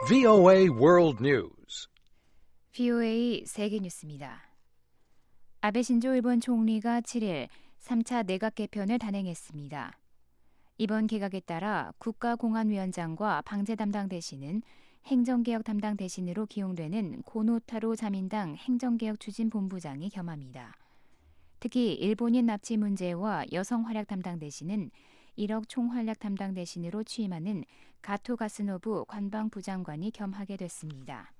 VOA World News. VOA 세계 뉴스입니다. 아베 신조 일본 총리가 7일 3차 내각 개편을 단행했습니다. 이번 개각에 따라 국가공안위원장과 방제 담당 대신은 행정개혁 담당 대신으로 기용되는 고노타로 자민당 행정개혁추진본부장이 겸합니다. 특히 일본인 납치 문제와 여성 활약 담당 대신은 1억 총활약 담당 대신으로 취임하는 가토 가스노부 관방부장관이 겸하게 됐습니다.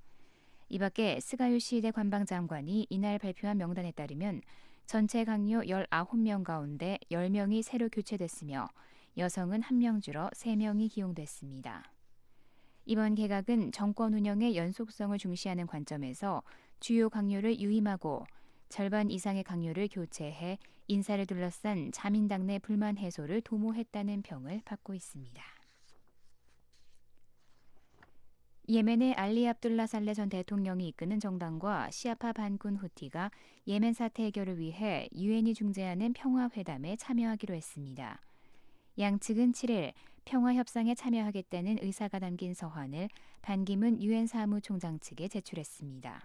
이 밖에 스가요시히데 관방장관이 이날 발표한 명단에 따르면 전체 강요 19명 가운데 10명이 새로 교체됐으며 여성은 1명 줄어 3명이 기용됐습니다. 이번 개각은 정권 운영의 연속성을 중시하는 관점에서 주요 강요를 유임하고 절반 이상의 강요를 교체해 인사를 둘러싼 자민당 내 불만 해소를 도모했다는 평을 받고 있습니다. 예멘의 알리 압둘라 살레 전 대통령이 이끄는 정당과 시아파 반군 후티가 예멘 사태 해결을 위해 유엔이 중재하는 평화회담에 참여하기로 했습니다. 양측은 7일 평화협상에 참여하겠다는 의사가 담긴 서한을 반기문 유엔 사무총장 측에 제출했습니다.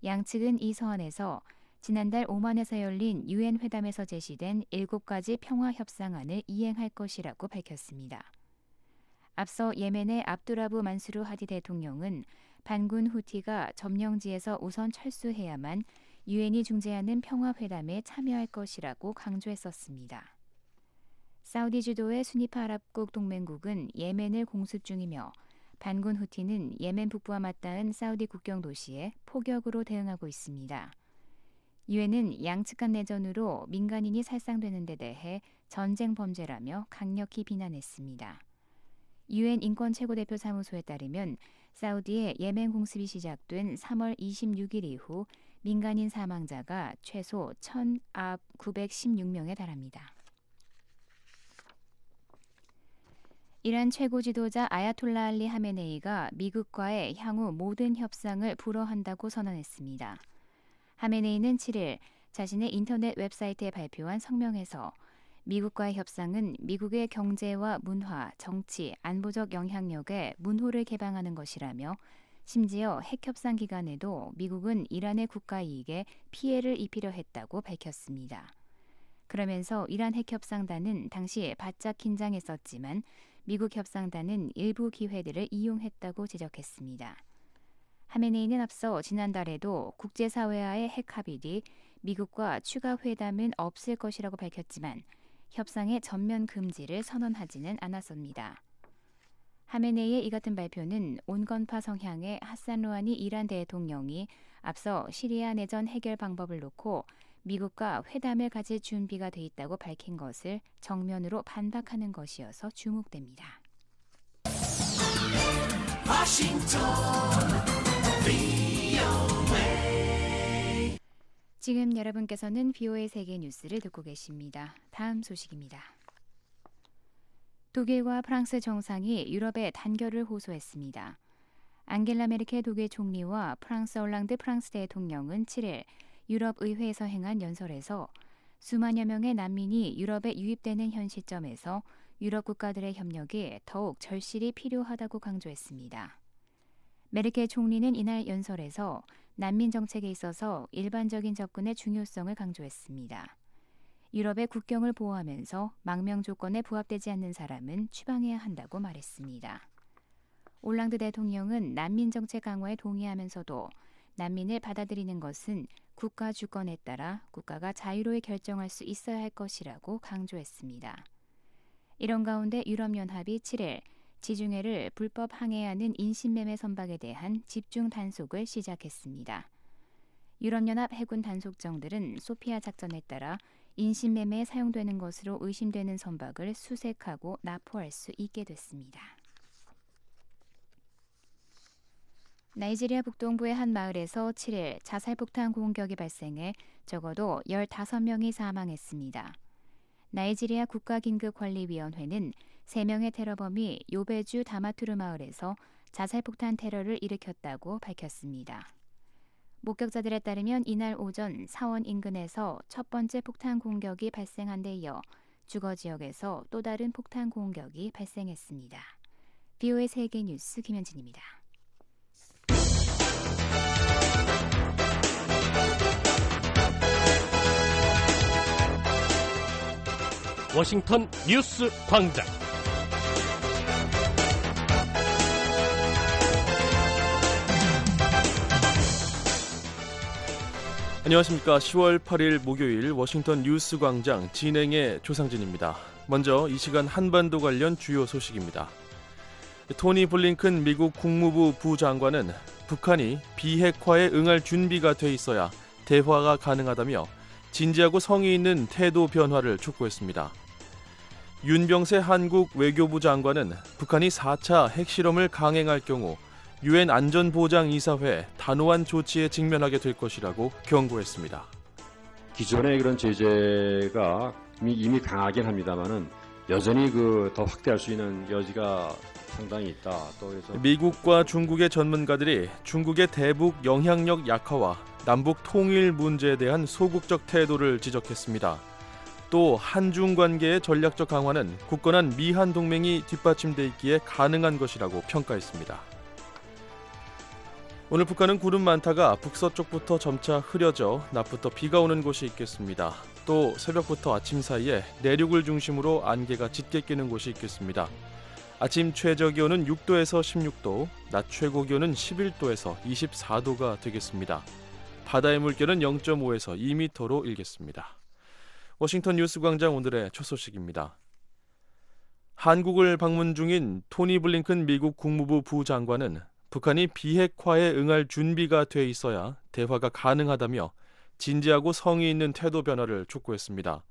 양측은 이 서한에서 지난달 오만에서 열린 유엔 회담에서 제시된 7가지 평화협상안을 이행할 것이라고 밝혔습니다. 앞서 예멘의 압두라부 만수르 하디 대통령은 반군 후티가 점령지에서 우선 철수해야만 유엔이 중재하는 평화회담에 참여할 것이라고 강조했었습니다. 사우디 주도의 수니파 아랍국 동맹국은 예멘을 공습 중이며 반군 후티는 예멘 북부와 맞닿은 사우디 국경 도시에 포격으로 대응하고 있습니다. 유엔은 양측 간 내전으로 민간인이 살상되는 데 대해 전쟁 범죄라며 강력히 비난했습니다. 유엔 인권 최고대표 사무소에 따르면 사우디의 예멘 공습이 시작된 3월 26일 이후 민간인 사망자가 최소 1,916명에 달합니다. 이란 최고 지도자 아야톨라 알리 하메네이가 미국과의 향후 모든 협상을 불허한다고 선언했습니다. 하메네이는 7일 자신의 인터넷 웹사이트에 발표한 성명에서 미국과의 협상은 미국의 경제와 문화, 정치, 안보적 영향력에 문호를 개방하는 것이라며 심지어 핵협상 기간에도 미국은 이란의 국가 이익에 피해를 입히려 했다고 밝혔습니다. 그러면서 이란 핵협상단은 당시 바짝 긴장했었지만 미국 협상단은 일부 기회들을 이용했다고 지적했습니다. 하메네이는 앞서 지난달에도 국제사회와의 핵 합의 뒤 미국과 추가 회담은 없을 것이라고 밝혔지만 협상의 전면 금지를 선언하지는 않았습니다. 하메네이의 이 같은 발표는 온건파 성향의 하산 루하니 이란 대통령이 앞서 시리아 내전 해결 방법을 놓고 미국과 회담을 가질 준비가 돼 있다고 밝힌 것을 정면으로 반박하는 것이어서 주목됩니다. 지금 여러분께서는 VOA 세계 뉴스를 듣고 계십니다. 다음 소식입니다. 독일과 프랑스 정상이 유럽에 단결을 호소했습니다. 앙겔라 메르켈 독일 총리와 프랑스 올랑드 프랑스 대통령은 7일 유럽의회에서 행한 연설에서 수만여 명의 난민이 유럽에 유입되는 현 시점에서 유럽 국가들의 협력이 더욱 절실히 필요하다고 강조했습니다. 메르켈 총리는 이날 연설에서 난민 정책에 있어서 일반적인 접근의 중요성을 강조했습니다. 유럽의 국경을 보호하면서 망명 조건에 부합되지 않는 사람은 추방해야 한다고 말했습니다. 올랑드 대통령은 난민 정책 강화에 동의하면서도 난민을 받아들이는 것은 국가 주권에 따라 국가가 자유로이 결정할 수 있어야 할 것이라고 강조했습니다. 이런 가운데 유럽연합이 7일 지중해를 불법 항해하는 인신매매 선박에 대한 집중 단속을 시작했습니다. 유럽연합 해군 단속정들은 소피아 작전에 따라 인신매매에 사용되는 것으로 의심되는 선박을 수색하고 납포할 수 있게 됐습니다. 나이지리아 북동부의 한 마을에서 7일 자살폭탄 공격이 발생해 적어도 15명이 사망했습니다. 나이지리아 국가긴급관리위원회는 3명의 테러범이 요베주 다마투르 마을에서 자살폭탄 테러를 일으켰다고 밝혔습니다. 목격자들에 따르면 이날 오전 사원 인근에서 첫 번째 폭탄 공격이 발생한 데 이어 주거 지역에서 또 다른 폭탄 공격이 발생했습니다. VOA 세계 뉴스 김현진입니다. 워싱턴 뉴스 광장. 안녕하십니까. 10월 8일 목요일 워싱턴 뉴스 광장 진행의 조상진입니다. 먼저 이 시간 한반도 관련 주요 소식입니다. 토니 블링컨 미국 국무부 부장관은 북한이 비핵화에 응할 준비가 돼 있어야 대화가 가능하다며 진지하고 성의 있는 태도 변화를 촉구했습니다. 윤병세 한국 외교부 장관은 북한이 4차 핵실험을 강행할 경우 유엔 안전보장이사회 단호한 조치에 직면하게 될 것이라고 경고했습니다. 기존의 그런 제재가 이미 강하긴 합니다만은 여전히 더 확대할 수 있는 여지가 상당히 있다. 또 그래서 미국과 중국의 전문가들이 중국의 대북 영향력 약화와 남북 통일 문제에 대한 소극적 태도를 지적했습니다. 또 한중 관계의 전략적 강화는 굳건한 미한 동맹이 뒷받침돼 있기에 가능한 것이라고 평가했습니다. 오늘 북한은 구름 많다가 북서쪽부터 점차 흐려져 낮부터 비가 오는 곳이 있겠습니다. 또 새벽부터 아침 사이에 내륙을 중심으로 안개가 짙게 끼는 곳이 있겠습니다. 아침 최저 기온은 6도에서 16도, 낮 최고 기온은 11도에서 24도가 되겠습니다. 바다의 물결은 0.5에서 2m로 일겠습니다. 워싱턴 뉴스 광장 오늘의 첫 소식입니다. 한국을 방문 중인 토니 블링컨 미국 국무부 부장관은 북한이 비핵화에 응할 준비가 돼 있어야 대화가 가능하다며 진지하고 성의 있는 태도 변화를 촉구했습니다.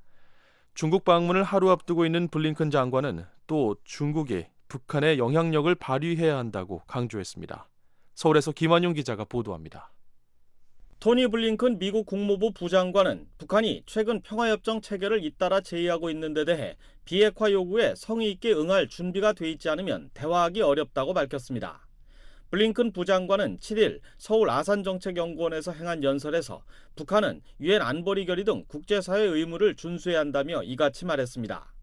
중국 방문을 하루 앞두고 있는 블링컨 장관은 또 중국이 북한의 영향력을 발휘해야 한다고 강조했습니다. 서울에서 김환용 기자가 보도합니다. 토니 블링컨 미국 국무부 부장관은 북한이 최근 평화협정 체결을 잇따라 제의하고 있는 데 대해 비핵화 요구에 성의 있게 응할 준비가 돼 있지 않으면 대화하기 어렵다고 밝혔습니다. 블링컨 부장관은 7일 서울 아산정책연구원에서 행한 연설에서 북한은 유엔 안보리 결의 등 국제사회 의무를 준수해야 한다며 이같이 말했습니다.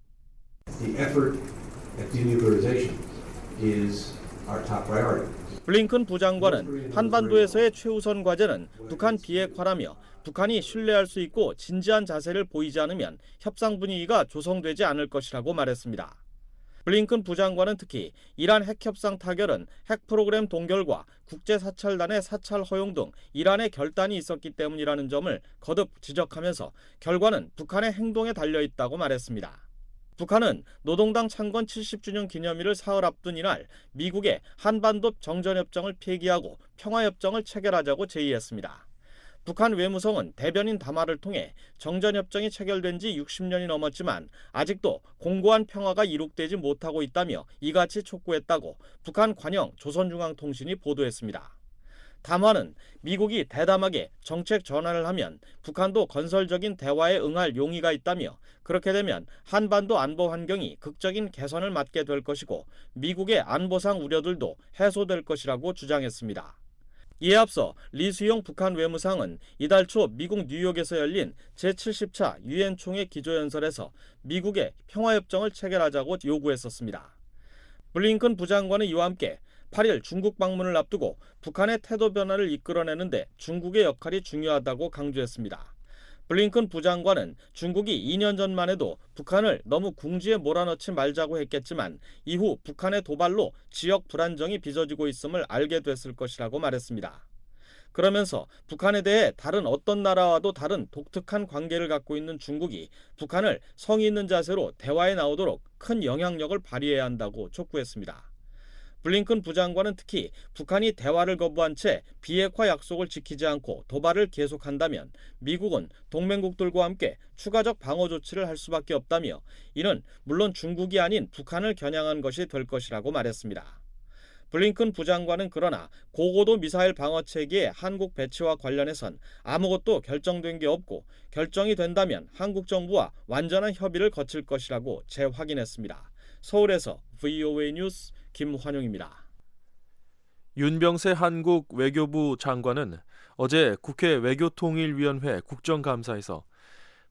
The effort at denuclearization is our top priority. 블링컨 부장관은 한반도에서의 최우선 과제는 북한 비핵화라며 북한이 신뢰할 수 있고 진지한 자세를 보이지 않으면 협상 분위기가 조성되지 않을 것이라고 말했습니다. 블링컨 부장관은 특히 이란 핵협상 타결은 핵 프로그램 동결과 국제사찰단의 사찰 허용 등 이란의 결단이 있었기 때문이라는 점을 거듭 지적하면서 결과는 북한의 행동에 달려있다고 말했습니다. 북한은 노동당 창건 70주년 기념일을 사흘 앞둔 이날 미국에 한반도 정전협정을 폐기하고 평화협정을 체결하자고 제의했습니다. 북한 외무성은 대변인 담화를 통해 정전협정이 체결된 지 60년이 넘었지만 아직도 공고한 평화가 이룩되지 못하고 있다며 이같이 촉구했다고 북한 관영 조선중앙통신이 보도했습니다. 담화는 미국이 대담하게 정책 전환을 하면 북한도 건설적인 대화에 응할 용의가 있다며 그렇게 되면 한반도 안보 환경이 극적인 개선을 맞게 될 것이고 미국의 안보상 우려들도 해소될 것이라고 주장했습니다. 이에 앞서 리수용 북한 외무상은 이달 초 미국 뉴욕에서 열린 제70차 유엔 총회 기조연설에서 미국의 평화협정을 체결하자고 요구했었습니다. 블링컨 부장관은 이와 함께 8일 중국 방문을 앞두고 북한의 태도 변화를 이끌어내는데 중국의 역할이 중요하다고 강조했습니다. 블링컨 부장관은 중국이 2년 전만 해도 북한을 너무 궁지에 몰아넣지 말자고 했겠지만 이후 북한의 도발로 지역 불안정이 빚어지고 있음을 알게 됐을 것이라고 말했습니다. 그러면서 북한에 대해 다른 어떤 나라와도 다른 독특한 관계를 갖고 있는 중국이 북한을 성의 있는 자세로 대화에 나오도록 큰 영향력을 발휘해야 한다고 촉구했습니다. 블링컨 부장관은 특히 북한이 대화를 거부한 채 비핵화 약속을 지키지 않고 도발을 계속한다면 미국은 동맹국들과 함께 추가적 방어 조치를 할 수밖에 없다며 이는 물론 중국이 아닌 북한을 겨냥한 것이 될 것이라고 말했습니다. 블링컨 부장관은 그러나 고고도 미사일 방어 체계의 한국 배치와 관련해선 아무것도 결정된 게 없고 결정이 된다면 한국 정부와 완전한 협의를 거칠 것이라고 재확인했습니다. 서울에서 VOA 뉴스 김환용입니다. 윤병세 한국 외교부 장관은 어제 국회 외교통일위원회 국정감사에서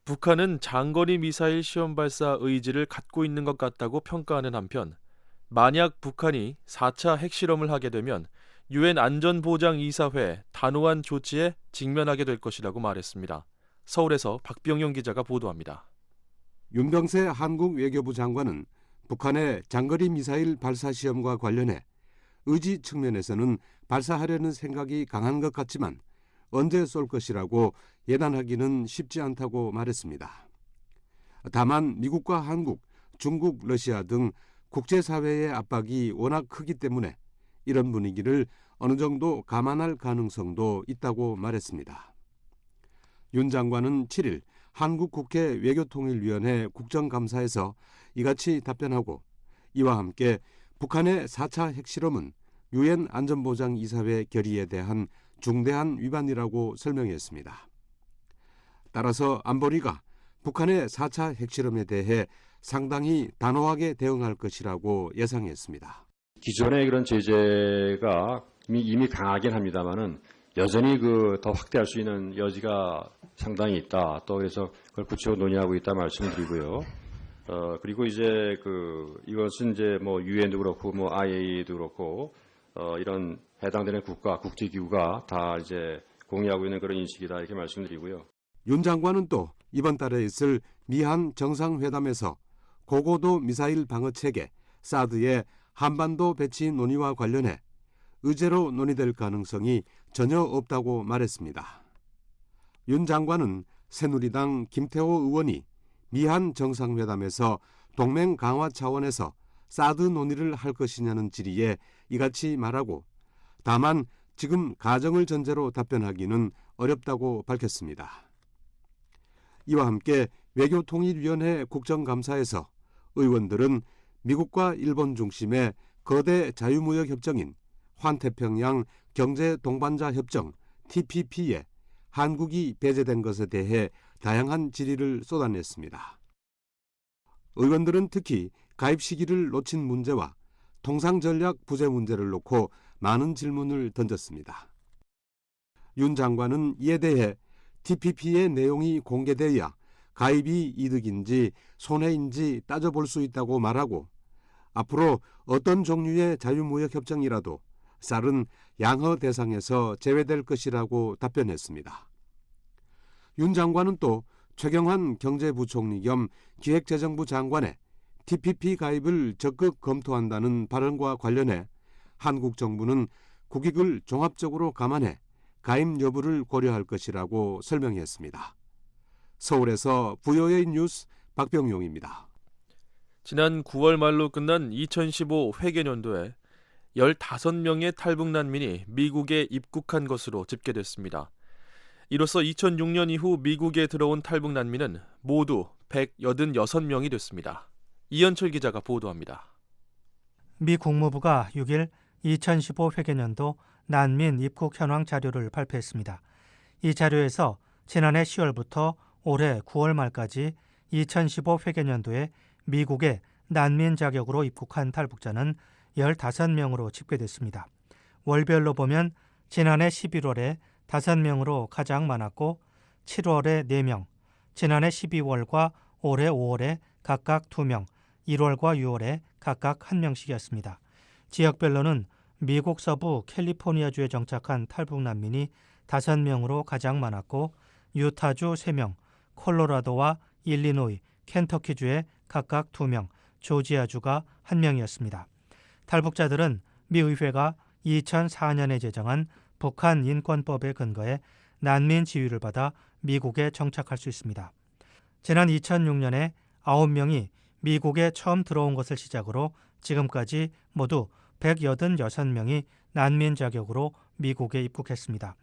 북한은 장거리 미사일 시험 발사 의지를 갖고 있는 것 같다고 평가하는 한편 만약 북한이 4차 핵실험을 하게 되면 유엔 안전보장이사회 단호한 조치에 직면하게 될 것이라고 말했습니다. 서울에서 박병용 기자가 보도합니다. 윤병세 한국 외교부 장관은 북한의 장거리 미사일 발사 시험과 관련해 의지 측면에서는 발사하려는 생각이 강한 것 같지만 언제 쏠 것이라고 예단하기는 쉽지 않다고 말했습니다. 다만 미국과 한국, 중국, 러시아 등 국제사회의 압박이 워낙 크기 때문에 이런 분위기를 어느 정도 감안할 가능성도 있다고 말했습니다. 윤 장관은 7일 한국 국회 외교통일위원회 국정감사에서 이같이 답변하고 이와 함께 북한의 4차 핵실험은 유엔 안전보장이사회 결의에 대한 중대한 위반이라고 설명했습니다. 따라서 안보리가 북한의 4차 핵실험에 대해 상당히 단호하게 대응할 것이라고 예상했습니다. 기존의 그런 제재가 이미 강하긴 합니다만은 여전히 더 확대할 수 있는 여지가 상당히 있다. 또 그래서 그걸 구체적으로 논의하고 있다 말씀드리고요. 그리고 이제 이것은 이제 뭐 유엔도 그렇고 뭐 IAEA도 그렇고 이런 해당되는 국가, 국제기구가 다 이제 공유하고 있는 그런 인식이다 이렇게 말씀드리고요. 윤 장관은 또 이번 달에 있을 미한 정상회담에서 고고도 미사일 방어체계 사드의 한반도 배치 논의와 관련해 의제로 논의될 가능성이 전혀 없다고 말했습니다. 윤 장관은 새누리당 김태호 의원이 미한 정상회담에서 동맹 강화 차원에서 사드 논의를 할 것이냐는 질의에 이같이 말하고 다만 지금 가정을 전제로 답변하기는 어렵다고 밝혔습니다. 이와 함께 외교통일위원회 국정감사에서 의원들은 미국과 일본 중심의 거대 자유무역 협정인 환태평양 경제동반자 협정 TPP에 한국이 배제된 것에 대해 다양한 질의를 쏟아냈습니다. 의원들은 특히 가입 시기를 놓친 문제와 통상전략 부재 문제를 놓고 많은 질문을 던졌습니다. 윤 장관은 이에 대해 TPP의 내용이 공개돼야 가입이 이득인지 손해인지 따져볼 수 있다고 말하고 앞으로 어떤 종류의 자유무역협정이라도 쌀은 양허 대상에서 제외될 것이라고 답변했습니다. 윤 장관은 또 최경환 경제부총리 겸 기획재정부 장관의 TPP 가입을 적극 검토한다는 발언과 관련해 한국 정부는 국익을 종합적으로 감안해 가입 여부를 고려할 것이라고 설명했습니다. 서울에서 VOA 뉴스 박병용입니다. 지난 9월 말로 끝난 2015 회계년도에 15명의 탈북 난민이 미국에 입국한 것으로 집계됐습니다. 이로써 2006년 이후 미국에 들어온 탈북 난민은 모두 186명이 됐습니다. 이현철 기자가 보도합니다. 미 국무부가 6일 2015 회계년도 난민 입국 현황 자료를 발표했습니다. 이 자료에서 지난해 10월부터 올해 9월 말까지 2015 회계년도에 미국에 난민 자격으로 입국한 탈북자는 15명으로 집계됐습니다. 월별로 보면 지난해 11월에 5명으로 가장 많았고 7월에 4명, 지난해 12월과 올해 5월에 각각 2명, 1월과 6월에 각각 1명씩이었습니다. 지역별로는 미국 서부 캘리포니아주에 정착한 탈북 난민이 5명으로 가장 많았고 유타주 3명, 콜로라도와 일리노이, 켄터키주에 각각 2명, 조지아주가 1명이었습니다. 탈북자들은 미 의회가 2004년에 제정한 북한 인권법에 근거해 난민 지위를 받아 미국에 정착할 수 있습니다. 지난 2006년에 9명이 미국에 처음 들어온 것을 시작으로 지금까지 모두 186명이 난민 자격으로 미국에 입국했습니다.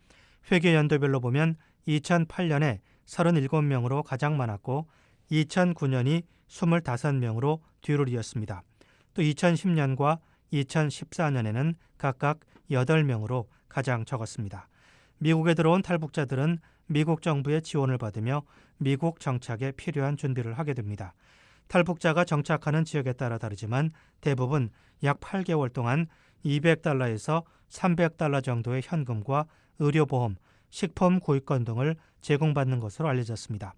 회계연도별로 보면 2008년에 37명으로 가장 많았고 2009년이 25명으로 뒤를 이었습니다. 또 2010년과 2014년에는 각각 8명으로 가장 적었습니다. 미국에 들어온 탈북자들은 미국 정부의 지원을 받으며 미국 정착에 필요한 준비를 하게 됩니다. 탈북자가 정착하는 지역에 따라 다르지만 대부분 약 8개월 동안 $200에서 $300 정도의 현금과 의료보험, 식품 구입권 등을 제공받는 것으로 알려졌습니다.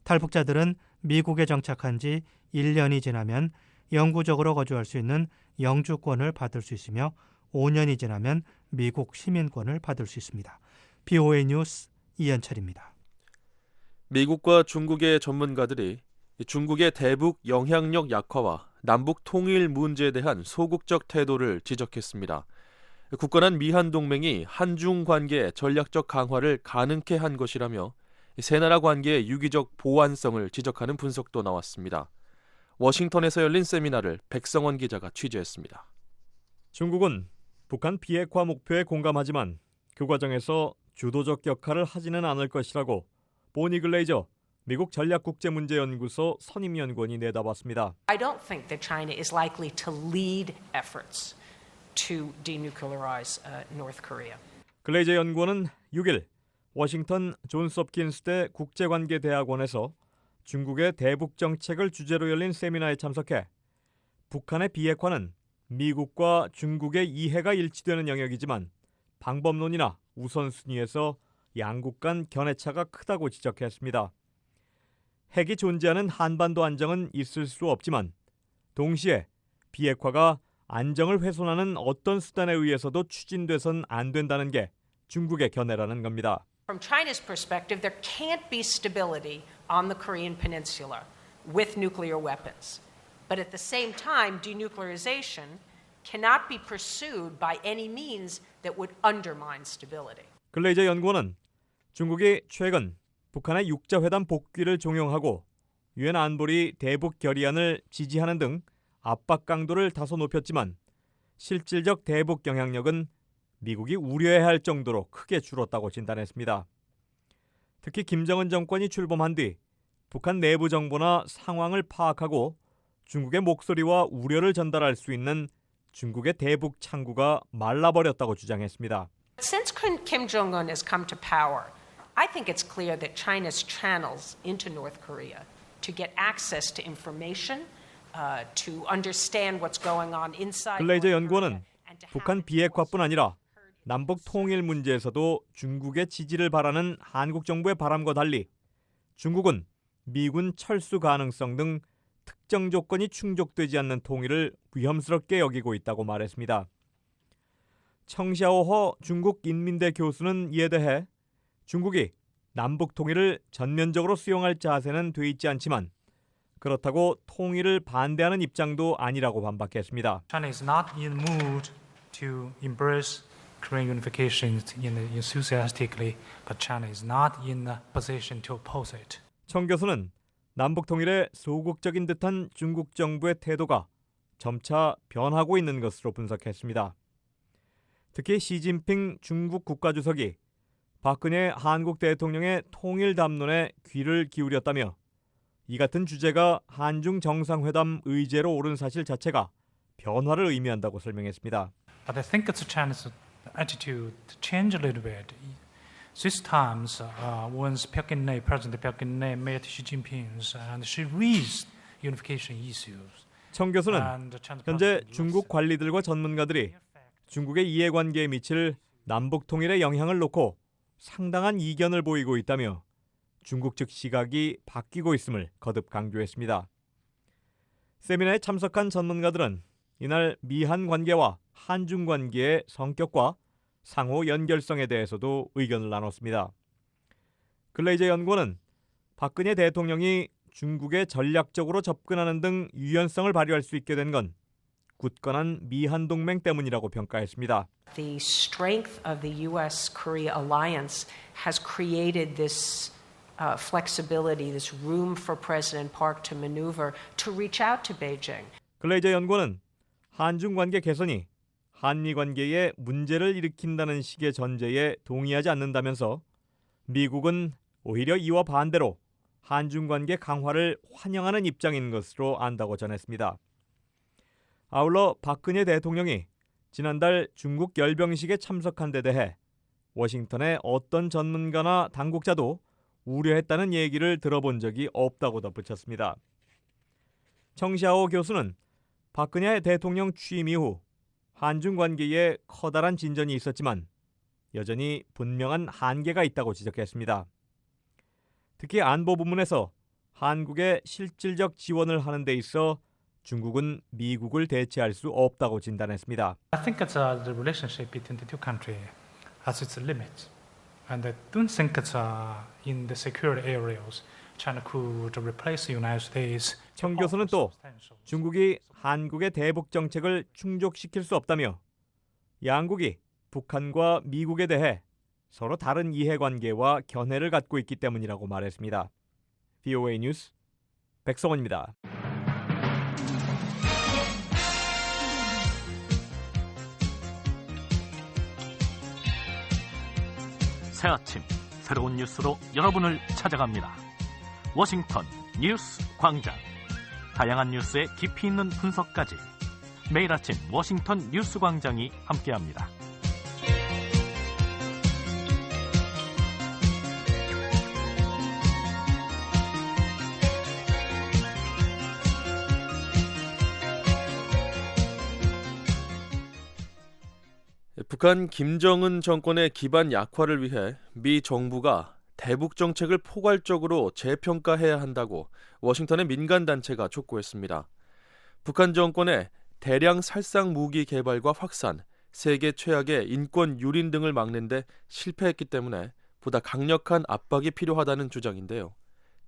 탈북자들은 미국에 정착한 지 1년이 지나면 영구적으로 거주할 수 있는 영주권을 받을 수 있으며 5년이 지나면 미국 시민권을 받을 수 있습니다. BOA 뉴스 이현철입니다. 미국과 중국의 전문가들이 중국의 대북 영향력 약화와 남북 통일 문제에 대한 소극적 태도를 지적했습니다. 굳건한 미한 동맹이 한중 관계의 전략적 강화를 가능케 한 것이라며 세 나라 관계의 유기적 보완성을 지적하는 분석도 나왔습니다. 워싱턴에서 열린 세미나를 백성원 기자가 취재했습니다. 중국은 북한 비핵화 목표에 공감하지만 그 과정에서 주도적 역할을 하지는 않을 것이라고 보니 글레이저 미국 전략국제문제연구소 선임연구원이 내다봤습니다. I don't think that China is likely to lead efforts to denuclearize North Korea. 글레이저 연구원은 6일 워싱턴 존스 홉킨스대 국제관계대학원에서 중국의 대북 정책을 주제로 열린 세미나에 참석해 북한의 비핵화는 미국과 중국의 이해가 일치되는 영역이지만 방법론이나 우선순위에서 양국 간 견해차가 크다고 지적했습니다. 핵이 존재하는 한반도 안정은 있을 수 없지만 동시에 비핵화가 안정을 훼손하는 어떤 수단에 의해서도 추진돼선 안 된다는 게 중국의 견해라는 겁니다. From China's perspective, there can't be stability on the Korean Peninsula with nuclear weapons. But at the same time, denuclearization cannot be pursued by any means that would undermine stability. 글레이저 연구원은 중국이 최근 북한의 육자회담 복귀를 종용하고 유엔 안보리 대북 결의안을 지지하는 등 압박 강도를 다소 높였지만 실질적 대북 영향력은 미국이 우려해야 할 정도로 크게 줄었다고 진단했습니다. 특히 김정은 정권이 출범한 뒤 북한 내부 정보나 상황을 파악하고 중국의 목소리와 우려를 전달할 수 있는 중국의 대북 창구가 말라버렸다고 주장했습니다. Since Kim Jong-un has come to power, I think it's clear that China's channels into North Korea to get access to information, to understand what's going on inside. 글레이저 연구원은 북한 비핵화뿐 아니라 남북 통일 문제에서도 중국의 지지를 바라는 한국 정부의 바람과 달리 중국은 미군 철수 가능성 등 특정 조건이 충족되지 않는 통일을 위험스럽게 여기고 있다고 말했습니다. 청샤오허 중국인민대 교수는 이에 대해 중국이 남북 통일을 전면적으로 수용할 자세는 돼 있지 않지만 그렇다고 통일을 반대하는 입장도 아니라고 반박했습니다. China is not in mood to embrace Korean unification enthusiastically, but China is not in a position to oppose it. 청 교수는 남북 통일에 소극적인 듯한 중국 정부의 태도가 점차 변하고 있는 것으로 분석했습니다. 특히 시진핑 중국 국가주석이 박근혜 한국 대통령의 통일 담론에 귀를 기울였다며 이 같은 주제가 한중 정상회담 의제로 오른 사실 자체가 변화를 의미한다고 설명했습니다. But I think it's China's attitude to change a little bit. This time, once President Park Geun-hye met Xi Jinping and she raised unification issues. 청 교수는 현재 중국 관리들과 전문가들이 중국의 이해관계에 미칠 남북 통일의 영향을 놓고 상당한 이견을 보이고 있다며 중국 측 시각이 바뀌고 있음을 거듭 강조했습니다. 세미나에 참석한 전문가들은 이날 미한 관계와 한중 관계의 성격과 상호 연결성에 대해서도 의견을 나눴습니다. 글레이저 연구원은 박근혜 대통령이 중국에 전략적으로 접근하는 등 유연성을 발휘할 수 있게 된 건 굳건한 미한 동맹 때문이라고 평가했습니다. The strength of the U.S.-Korea alliance has created this flexibility, this room for President Park to maneuver to reach out to Beijing. 글레이저 연구원은 한중 관계 개선이 한미 관계에 문제를 일으킨다는 식의 전제에 동의하지 않는다면서 미국은 오히려 이와 반대로 한중 관계 강화를 환영하는 입장인 것으로 안다고 전했습니다. 아울러 박근혜 대통령이 지난달 중국 열병식에 참석한 데 대해 워싱턴의 어떤 전문가나 당국자도 우려했다는 얘기를 들어본 적이 없다고 덧붙였습니다. 청샤오 교수는 박근혜 대통령 취임 이후 한중 관계에 커다란 진전이 있었지만 여전히 분명한 한계가 있다고 지적했습니다. 특히 안보 부문에서 한국에 실질적 지원을 하는 데 있어 중국은 미국을 대체할 수 없다고 진단했습니다. I think it's the relationship between the two countries has its limits, and I don't think it's in the security areas China could replace the United States. 청 교수는 또 중국이 한국의 대북 정책을 충족시킬 수 없다며 양국이 북한과 미국에 대해 서로 다른 이해관계와 견해를 갖고 있기 때문이라고 말했습니다. VOA 뉴스 백성원입니다. 새 아침 새로운 뉴스로 여러분을 찾아갑니다. 워싱턴 뉴스 광장. 다양한 뉴스의 깊이 있는 분석까지 매일 아침 워싱턴 뉴스 광장이 함께합니다. 북한 김정은 정권의 기반 약화를 위해 미 정부가 대북 정책을 포괄적으로 재평가해야 한다고 워싱턴의 민간단체가 촉구했습니다. 북한 정권의 대량 살상 무기 개발과 확산, 세계 최악의 인권 유린 등을 막는 데 실패했기 때문에 보다 강력한 압박이 필요하다는 주장인데요.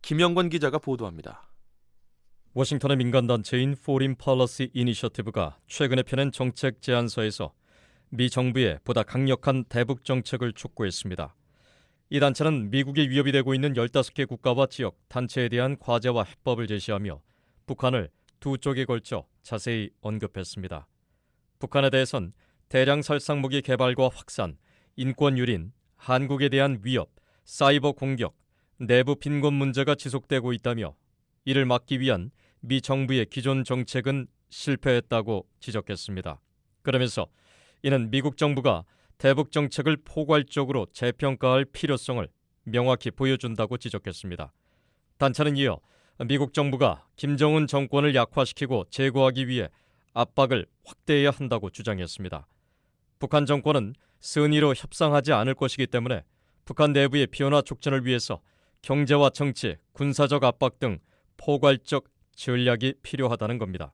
김영권 기자가 보도합니다. 워싱턴의 민간단체인 Foreign Policy Initiative가 최근에 펴낸 정책 제안서에서 미 정부에 보다 강력한 대북 정책을 촉구했습니다. 이 단체는 미국이 위협이 되고 있는 15개 국가와 지역, 단체에 대한 과제와 해법을 제시하며 북한을 두 쪽에 걸쳐 자세히 언급했습니다. 북한에 대해선 대량 살상무기 개발과 확산, 인권 유린, 한국에 대한 위협, 사이버 공격, 내부 빈곤 문제가 지속되고 있다며 이를 막기 위한 미 정부의 기존 정책은 실패했다고 지적했습니다. 그러면서 이는 미국 정부가 대북 정책을 포괄적으로 재평가할 필요성을 명확히 보여준다고 지적했습니다. 단체는 이어 미국 정부가 김정은 정권을 약화시키고 제거하기 위해 압박을 확대해야 한다고 주장했습니다. 북한 정권은 선의로 협상하지 않을 것이기 때문에 북한 내부의 비원화 촉진을 위해서 경제와 정치, 군사적 압박 등 포괄적 전략이 필요하다는 겁니다.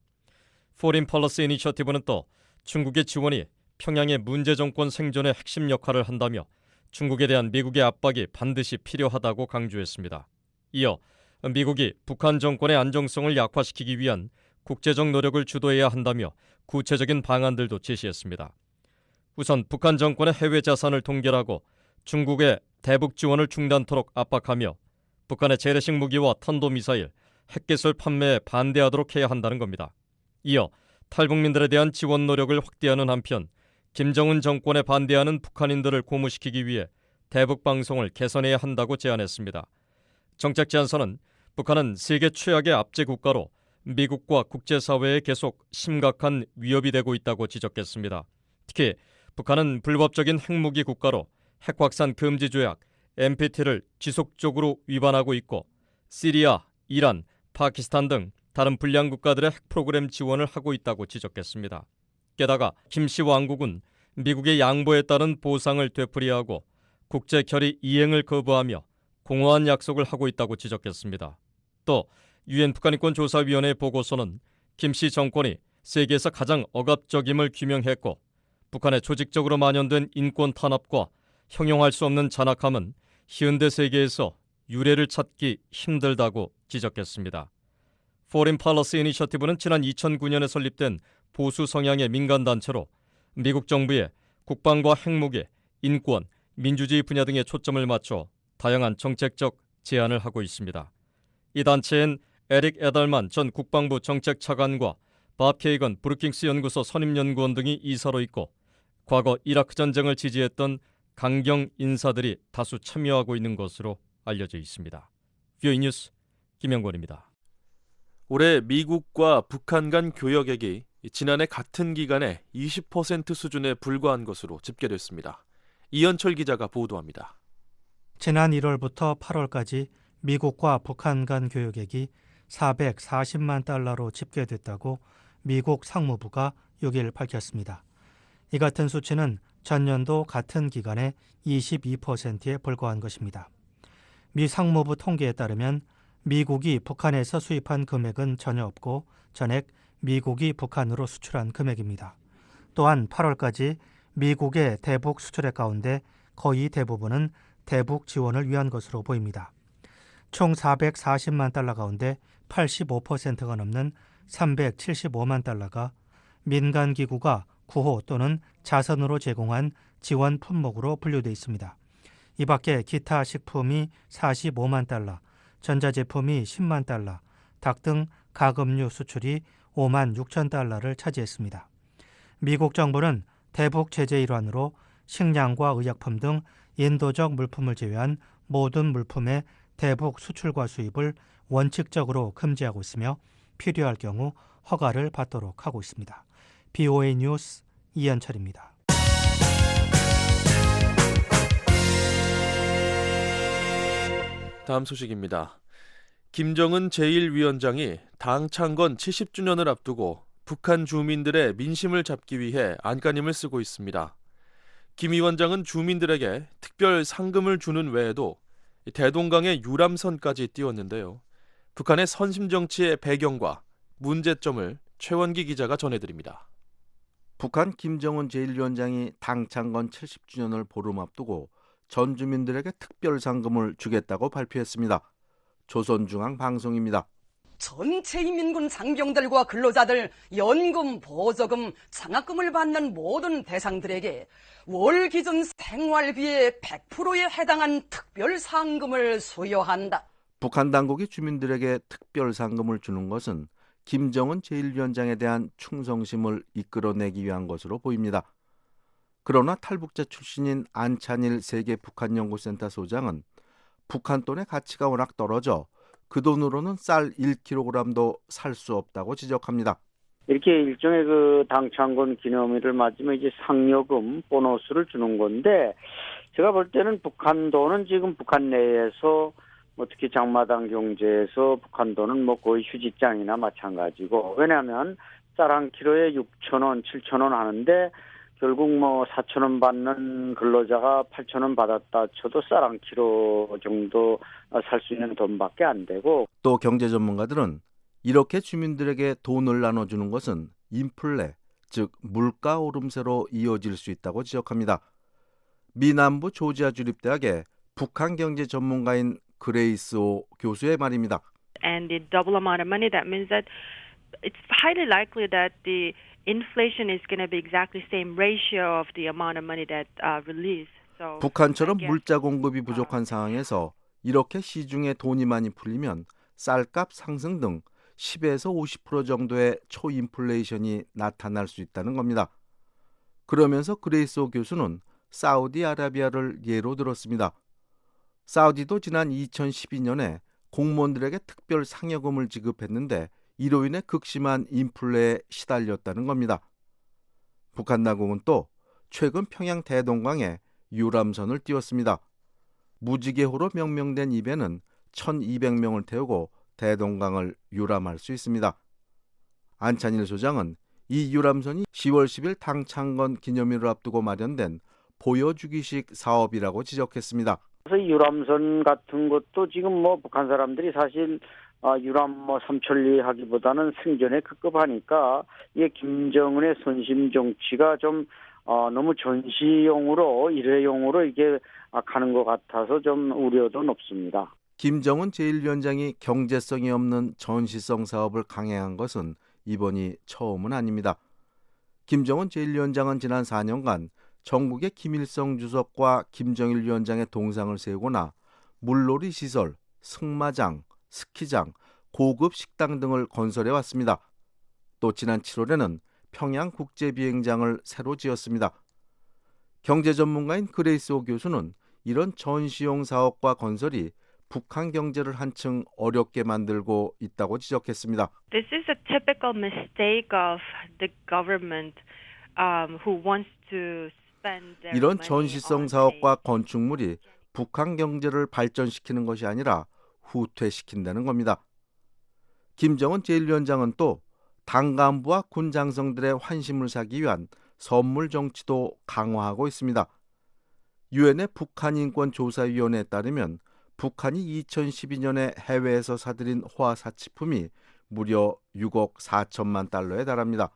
Foreign Policy Initiative는 또 중국의 지원이 평양의 문재 정권 생존의 핵심 역할을 한다며 중국에 대한 미국의 압박이 반드시 필요하다고 강조했습니다. 이어 미국이 북한 정권의 안정성을 약화시키기 위한 국제적 노력을 주도해야 한다며 구체적인 방안들도 제시했습니다. 우선 북한 정권의 해외 자산을 동결하고 중국의 대북 지원을 중단토록 압박하며 북한의 재래식 무기와 탄도미사일, 핵기술 판매에 반대하도록 해야 한다는 겁니다. 이어 탈북민들에 대한 지원 노력을 확대하는 한편 김정은 정권에 반대하는 북한인들을 고무시키기 위해 대북 방송을 개선해야 한다고 제안했습니다. 정책 제안서는 북한은 세계 최악의 압제 국가로 미국과 국제사회에 계속 심각한 위협이 되고 있다고 지적했습니다. 특히 북한은 불법적인 핵무기 국가로 핵 확산 금지 조약 NPT를 지속적으로 위반하고 있고 시리아, 이란, 파키스탄 등 다른 불량 국가들의 핵 프로그램 지원을 하고 있다고 지적했습니다. 게다가 김씨 왕국은 미국의 양보에 따른 보상을 되풀이하고 국제 결의 이행을 거부하며 공허한 약속을 하고 있다고 지적했습니다. 또 유엔 북한인권조사위원회 보고서는 김씨 정권이 세계에서 가장 억압적임을 규명했고 북한의 조직적으로 만연된 인권 탄압과 형용할 수 없는 잔악함은 현대 세계에서 유례를 찾기 힘들다고 지적했습니다. Foreign Policy Initiative는 지난 2009년에 설립된 보수 성향의 민간단체로 미국 정부의 국방과 핵무기, 인권, 민주주의 분야 등에 초점을 맞춰 다양한 정책적 제안을 하고 있습니다. 이 단체엔 에릭 에달만 전 국방부 정책차관과 밥 케이건 브루킹스 연구소 선임연구원 등이 이사로 있고 과거 이라크 전쟁을 지지했던 강경 인사들이 다수 참여하고 있는 것으로 알려져 있습니다. VOA 뉴스 김영권입니다. 올해 미국과 북한 간 교역액이 지난해 같은 기간에 20% 수준에 불과한 것으로 집계됐습니다. 이현철 기자가 보도합니다. 지난 1월부터 8월까지 미국과 북한 간 교역액이 440만 달러로 집계됐다고 미국 상무부가 6일 밝혔습니다. 이 같은 수치는 전년도 같은 기간에 22%에 불과한 것입니다. 미 상무부 통계에 따르면 미국이 북한에서 수입한 금액은 전혀 없고 전액 미국이 북한으로 수출한 금액입니다. 또한 8월까지 미국의 대북 수출액 가운데 거의 대부분은 대북 지원을 위한 것으로 보입니다. 총 440만 달러 가운데 85%가 넘는 375만 달러가 민간 기구가 구호 또는 자선으로 제공한 지원 품목으로 분류돼 있습니다. 이 밖에 기타 식품이 45만 달러, 전자제품이 10만 달러, 닭 등 가금류 수출이 5만 6천 달러를 차지했습니다. 미국 정부는 대북 제재 일환으로 식량과 의약품 등 인도적 물품을 제외한 모든 물품의 대북 수출과 수입을 원칙적으로 금지하고 있으며 필요할 경우 허가를 받도록 하고 있습니다. BOA 뉴스 이현철입니다. 다음 소식입니다. 김정은 제1위원장이 당 창건 70주년을 앞두고 북한 주민들의 민심을 잡기 위해 안간힘을 쓰고 있습니다. 김 위원장은 주민들에게 특별 상금을 주는 외에도 대동강의 유람선까지 띄웠는데요. 북한의 선심 정치의 배경과 문제점을 최원기 기자가 전해드립니다. 북한 김정은 제1위원장이 당 창건 70주년을 보름 앞두고 전 주민들에게 특별 상금을 주겠다고 발표했습니다. 조선중앙방송입니다. 전체 인민군 장병들과 근로자들 연금, 보조금, 장학금을 받는 모든 대상들에게 월 기준 생활비의 100%에 해당한 특별 상금을 수여한다. 북한 당국이 주민들에게 특별 상금을 주는 것은 김정은 제1위원장에 대한 충성심을 이끌어내기 위한 것으로 보입니다. 그러나 탈북자 출신인 안찬일 세계 북한연구센터 소장은 북한 돈의 가치가 워낙 떨어져 그 돈으로는 쌀 1kg도 살 수 없다고 지적합니다. 이렇게 일종의 그 당 창건 기념일을 맞으면 이제 상여금, 보너스를 주는 건데 제가 볼 때는 북한 돈은 지금 북한 내에서 특히 장마당 경제에서 북한 돈은 거의 휴지장이나 마찬가지고 왜냐하면 쌀 한 킬로에 6,000원, 7,000원 하는데 결국 4,000원 받는 근로자가 8,000원 받았다 쳐도 쌀 한 킬로 정도 살 수 있는 돈밖에 안 되고 또 경제 전문가들은 이렇게 주민들에게 돈을 나눠주는 것은 인플레, 즉 물가 오름세로 이어질 수 있다고 지적합니다. 미 남부 조지아 주립대학의 북한 경제 전문가인 그레이스 오 교수의 말입니다. And the double amount of money, that means that it's highly likely that the inflation is going to be exactly the same ratio of the amount of money that released. So 북한처럼 물자 공급이 부족한 상황에서 이렇게 시중에 돈이 많이 풀리면 쌀값 상승 등 10에서 50% 정도의 초인플레이션이 나타날 수 있다는 겁니다. 그러면서 그레이스 오 교수는 사우디아라비아를 예로 들었습니다. 사우디도 지난 2012년에 공무원들에게 특별 상여금을 지급했는데 이로 인해 극심한 인플레에 시달렸다는 겁니다. 북한 당국은 또 최근 평양 대동강에 유람선을 띄웠습니다. 무지개호로 명명된 이 배는 1,200명을 태우고 대동강을 유람할 수 있습니다. 안찬일 소장은 이 유람선이 10월 10일 당 창건 기념일을 앞두고 마련된 보여주기식 사업이라고 지적했습니다. 그래서 유람선 같은 것도 지금 북한 사람들이 사실 유람 삼천리 하기보다는 생전에 급급하니까 이게 김정은의 선심 정치가 좀 너무 전시용으로 일회용으로 이게 가는 것 같아서 좀 우려도 높습니다. 김정은 제1위원장이 경제성이 없는 전시성 사업을 강행한 것은 이번이 처음은 아닙니다. 김정은 제1위원장은 지난 4년간 전국의 김일성 주석과 김정일 위원장의 동상을 세우거나 물놀이 시설, 승마장, 스키장, 고급 식당 등을 건설해 왔습니다. 또 지난 7월에는 평양 국제비행장을 새로 지었습니다. 경제 전문가인 그레이스 오 교수는 이런 전시용 사업과 건설이 북한 경제를 한층 어렵게 만들고 있다고 지적했습니다. This is a typical mistake of the government who wants to spend their 이런 money 전시성 on 사업과 건축물이 북한 경제를 발전시키는 것이 아니라 후퇴시킨다는 겁니다. 김정은 제1위원장은 또 당 간부와 군 장성들의 환심을 사기 위한 선물 정치도 강화하고 있습니다. 유엔의 북한인권조사위원회에 따르면 북한이 2012년에 해외에서 사들인 화사치품이 무려 6억 4천만 달러에 달합니다.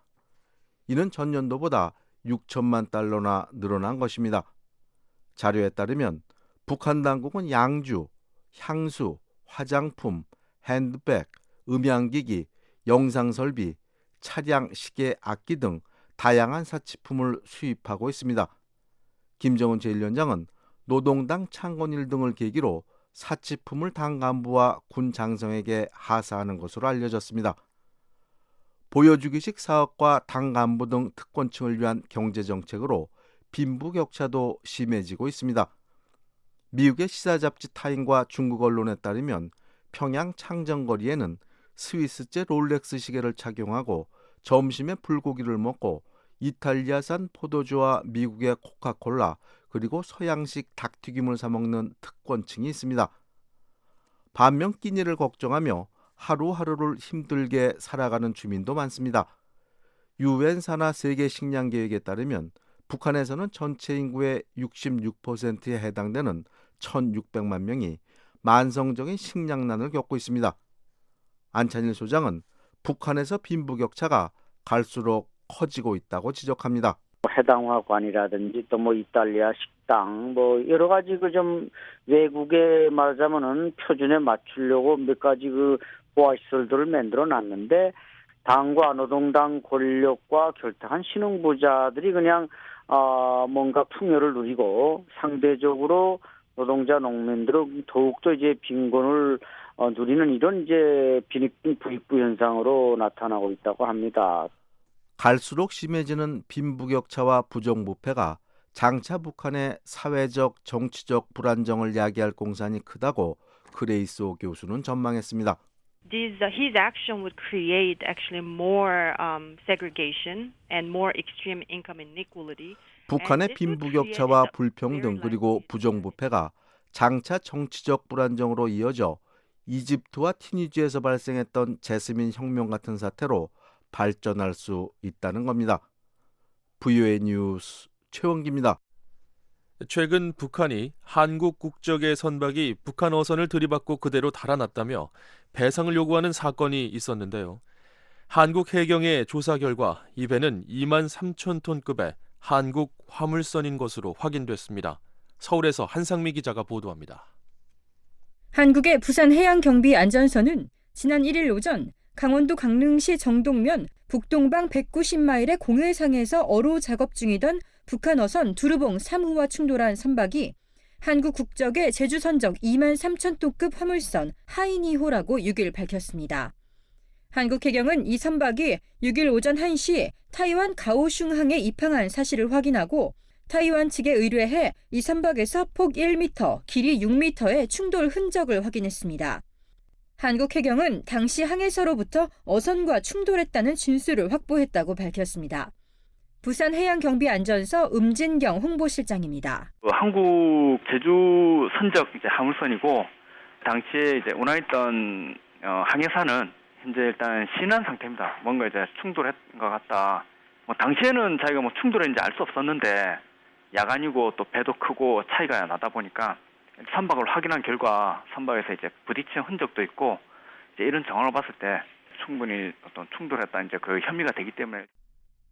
이는 전년도보다 6천만 달러나 늘어난 것입니다. 자료에 따르면 북한 당국은 양주, 향수, 화장품, 핸드백, 음향기기, 영상설비, 차량, 시계, 악기 등 다양한 사치품을 수입하고 있습니다. 김정은 제1위원장은 노동당 창건일 등을 계기로 사치품을 당 간부와 군 장성에게 하사하는 것으로 알려졌습니다. 보여주기식 사업과 당 간부 등 특권층을 위한 경제정책으로 빈부격차도 심해지고 있습니다. 미국의 시사잡지 타임과 중국 언론에 따르면 평양 창정거리에는 스위스제 롤렉스 시계를 착용하고 점심에 불고기를 먹고 이탈리아산 포도주와 미국의 코카콜라 그리고 서양식 닭튀김을 사 먹는 특권층이 있습니다. 반면 끼니를 걱정하며 하루하루를 힘들게 살아가는 주민도 많습니다. 유엔 산하 세계 식량 계획에 따르면 북한에서는 전체 인구의 66%에 해당되는 1,600만 명이 만성적인 식량난을 겪고 있습니다. 안찬일 소장은 북한에서 빈부격차가 갈수록 커지고 있다고 지적합니다. 해당화관이라든지 또 이탈리아 식당 여러 가지 좀 외국에 말하자면은 표준에 맞추려고 몇 가지 보아시설들을 만들어 놨는데 당과 노동당 권력과 결탁한 신흥부자들이 그냥 뭔가 풍요를 누리고 상대적으로 노동자 농민들은 더욱더 빈곤을 누리는 이런 빈익빈 부익부 현상으로 나타나고 있다고 합니다. 갈수록 심해지는 빈부격차와 부정부패가 장차 북한의 사회적, 정치적 불안정을 야기할 공산이 크다고 그레이스오 교수는 전망했습니다. His action would create actually more segregation and more extreme income inequality. 북한의 빈부격차와 불평등 그리고 부정부패가 장차 정치적 불안정으로 이어져 이집트와 튀니지에서 발생했던 제스민 혁명 같은 사태로 발전할 수 있다는 겁니다. VOA 뉴스 최원기입니다. 최근 북한이 한국 국적의 선박이 북한 어선을 들이받고 그대로 달아났다며 배상을 요구하는 사건이 있었는데요. 한국 해경의 조사 결과 이 배는 23,000톤급의 한국 화물선인 것으로 확인됐습니다. 서울에서 한상미 기자가 보도합니다. 한국의 부산해양경비안전선은 지난 1일 오전 강원도 강릉시 정동면 북동방 190마일의 공해상에서 어로 작업 중이던 북한 어선 두루봉 3호와 충돌한 선박이 한국 국적의 제주 선적 23,000톤급 화물선 하이니호라고 6일 밝혔습니다. 한국 해경은 이 선박이 6일 오전 1시 타이완 가오슝항에 입항한 사실을 확인하고 타이완 측에 의뢰해 이 선박에서 폭 1m, 길이 6m의 충돌 흔적을 확인했습니다. 한국 해경은 당시 항해사로부터 어선과 충돌했다는 진술을 확보했다고 밝혔습니다. 부산해양경비안전서 음진경 홍보실장입니다. 한국 제주 선적 화물선이고 당시에 운항했던 항해사는 현재 일단 신한 상태입니다. 뭔가 충돌한 것 같다. 당시에는 자기가 충돌했는지 알 수 없었는데 야간이고 또 배도 크고 차이가 나다 보니까 선박을 확인한 결과 선박에서 부딪힌 흔적도 있고 이런 정황을 봤을 때 충분히 어떤 충돌했다 그 혐의가 되기 때문에.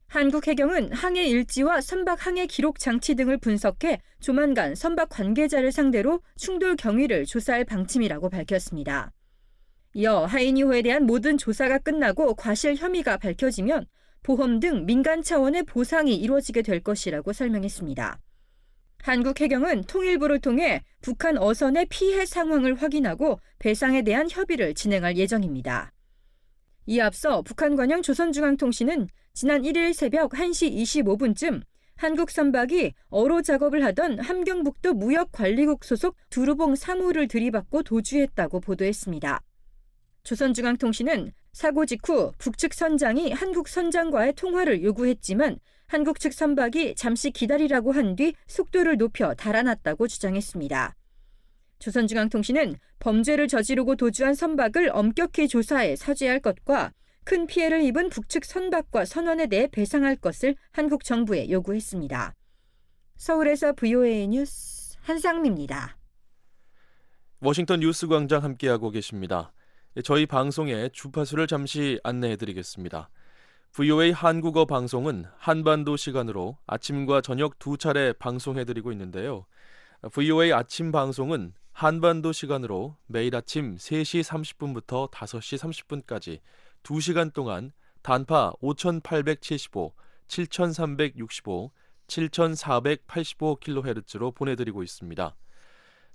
한국 해경은 항해 일지와 선박 항해 기록 장치 등을 분석해 조만간 선박 관계자를 상대로 충돌 경위를 조사할 방침이라고 밝혔습니다. 이어 하이니호에 대한 모든 조사가 끝나고 과실 혐의가 밝혀지면 보험 등 민간 차원의 보상이 이루어지게 될 것이라고 설명했습니다. 한국 해경은 통일부를 통해 북한 어선의 피해 상황을 확인하고 배상에 대한 협의를 진행할 예정입니다. 이에 앞서 북한 관영 조선중앙통신은 지난 1일 새벽 1시 25분쯤 한국 선박이 어로 작업을 하던 함경북도 무역관리국 소속 두루봉 3호를 들이받고 도주했다고 보도했습니다. 조선중앙통신은 사고 직후 북측 선장이 한국 선장과의 통화를 요구했지만 한국 측 선박이 잠시 기다리라고 한 뒤 속도를 높여 달아났다고 주장했습니다. 조선중앙통신은 범죄를 저지르고 도주한 선박을 엄격히 조사해 사죄할 것과 큰 피해를 입은 북측 선박과 선원에 대해 배상할 것을 한국 정부에 요구했습니다. 서울에서 VOA 뉴스 한상미입니다. 워싱턴 뉴스 광장 함께하고 계십니다. 저희 방송의 주파수를 잠시 안내해드리겠습니다. VOA 한국어 방송은 한반도 시간으로 아침과 저녁 두 차례 방송해드리고 있는데요. VOA 아침 방송은 한반도 시간으로 매일 아침 3시 30분부터 5시 30분까지 2시간 동안 단파 5875, 7365, 7485kHz로 보내드리고 있습니다.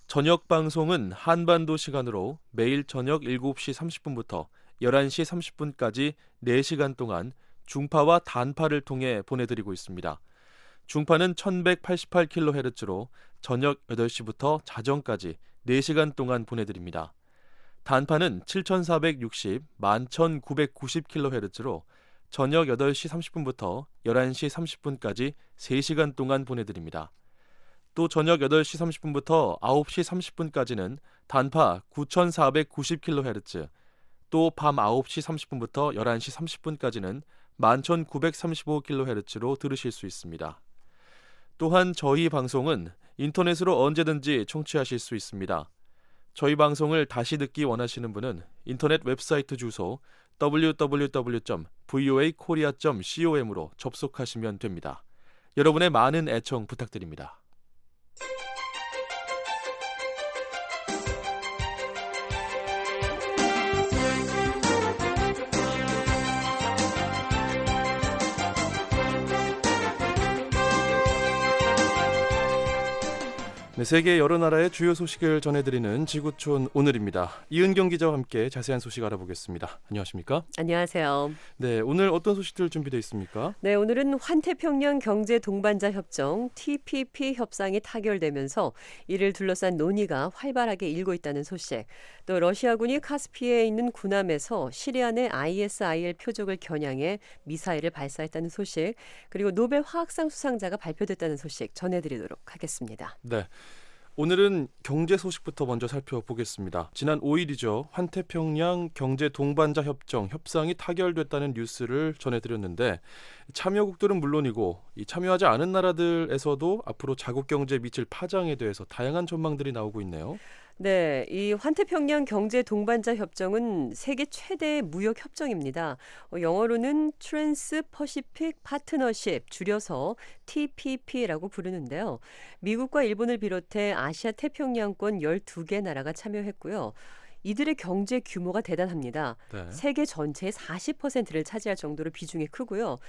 저녁 방송은 한반도 시간으로 매일 저녁 7시 30분부터 11시 30분까지 4시간 동안 중파와 단파를 통해 보내드리고 있습니다. 중파는 1188kHz로 저녁 8시부터 자정까지 4시간 동안 보내드립니다. 단파는 7460, 11990kHz로 저녁 8시 30분부터 11시 30분까지 3시간 동안 보내드립니다. 또 저녁 8시 30분부터 9시 30분까지는 단파 9490kHz, 또 밤 9시 30분부터 11시 30분까지는 11935kHz로 들으실 수 있습니다. 또한 저희 방송은 인터넷으로 언제든지 청취하실 수 있습니다. 저희 방송을 다시 듣기 원하시는 분은 인터넷 웹사이트 주소 www.voakorea.com으로 접속하시면 됩니다. 여러분의 많은 애청 부탁드립니다. 네, 세계 여러 나라의 주요 소식을 전해드리는 지구촌 오늘입니다. 이은경 기자와 함께 자세한 소식 알아보겠습니다. 안녕하십니까? 안녕하세요. 네, 오늘 어떤 소식들 준비되어 있습니까? 네, 오늘은 환태평양 경제 동반자 협정 TPP 협상이 타결되면서 이를 둘러싼 논의가 활발하게 일고 있다는 소식, 또 러시아군이 카스피해에 있는 구남에서 시리아 내 ISIL 표적을 겨냥해 미사일을 발사했다는 소식, 그리고 노벨 화학상 수상자가 발표됐다는 소식 전해드리도록 하겠습니다. 네. 오늘은 경제 소식부터 먼저 살펴보겠습니다. 지난 5일이죠. 환태평양 경제 동반자 협정 협상이 타결됐다는 뉴스를 전해드렸는데 참여국들은 물론이고 이 참여하지 않은 나라들에서도 앞으로 자국 경제에 미칠 파장에 대해서 다양한 전망들이 나오고 있네요. 네, 이 환태평양 경제 동반자 협정은 세계 최대의 무역 협정입니다. 영어로는 트랜스퍼시픽 파트너십, 줄여서 TPP라고 부르는데요. 미국과 일본을 비롯해 아시아 태평양권 12개 나라가 참여했고요. 이들의 경제 규모가 대단합니다. 네. 세계 전체의 40%를 차지할 정도로 비중이 크고요.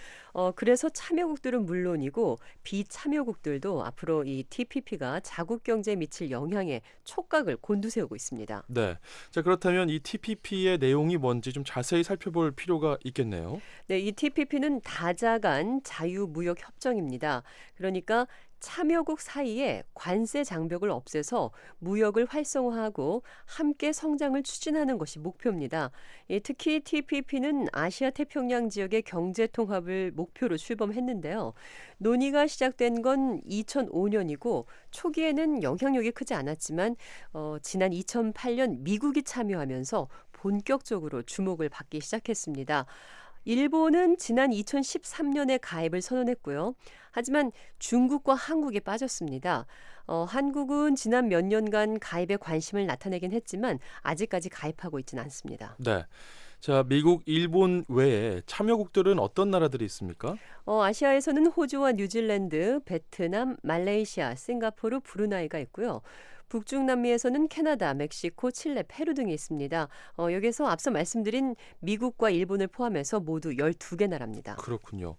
그래서 참여국들은 물론이고 비참여국들도 앞으로 이 TPP가 자국 경제에 미칠 영향에 촉각을 곤두세우고 있습니다. 네. 자, 그렇다면 이 TPP의 내용이 뭔지 좀 자세히 살펴볼 필요가 있겠네요. 네, 이 TPP는 다자간 자유무역 협정입니다. 그러니까 참여국 사이에 관세 장벽을 없애서 무역을 활성화하고 함께 성장을 추진하는 것이 목표입니다. 특히 TPP는 아시아 태평양 지역의 경제 통합을 목표로 출범했는데요. 논의가 시작된 건 2005년이고 초기에는 영향력이 크지 않았지만 지난 2008년 미국이 참여하면서 본격적으로 주목을 받기 시작했습니다. 일본은 지난 2013년에 가입을 선언했고요. 하지만 중국과 한국이 빠졌습니다. 한국은 지난 몇 년간 가입에 관심을 나타내긴 했지만 아직까지 가입하고 있지는 않습니다. 네. 자, 미국, 일본 외에 참여국들은 어떤 나라들이 있습니까? 아시아에서는 호주와 뉴질랜드, 베트남, 말레이시아, 싱가포르, 브루나이가 있고요. 북중남미에서는 캐나다, 멕시코, 칠레, 페루 등이 있습니다. 여기서 앞서 말씀드린 미국과 일본을 포함해서 모두 12개 나라입니다. 그렇군요.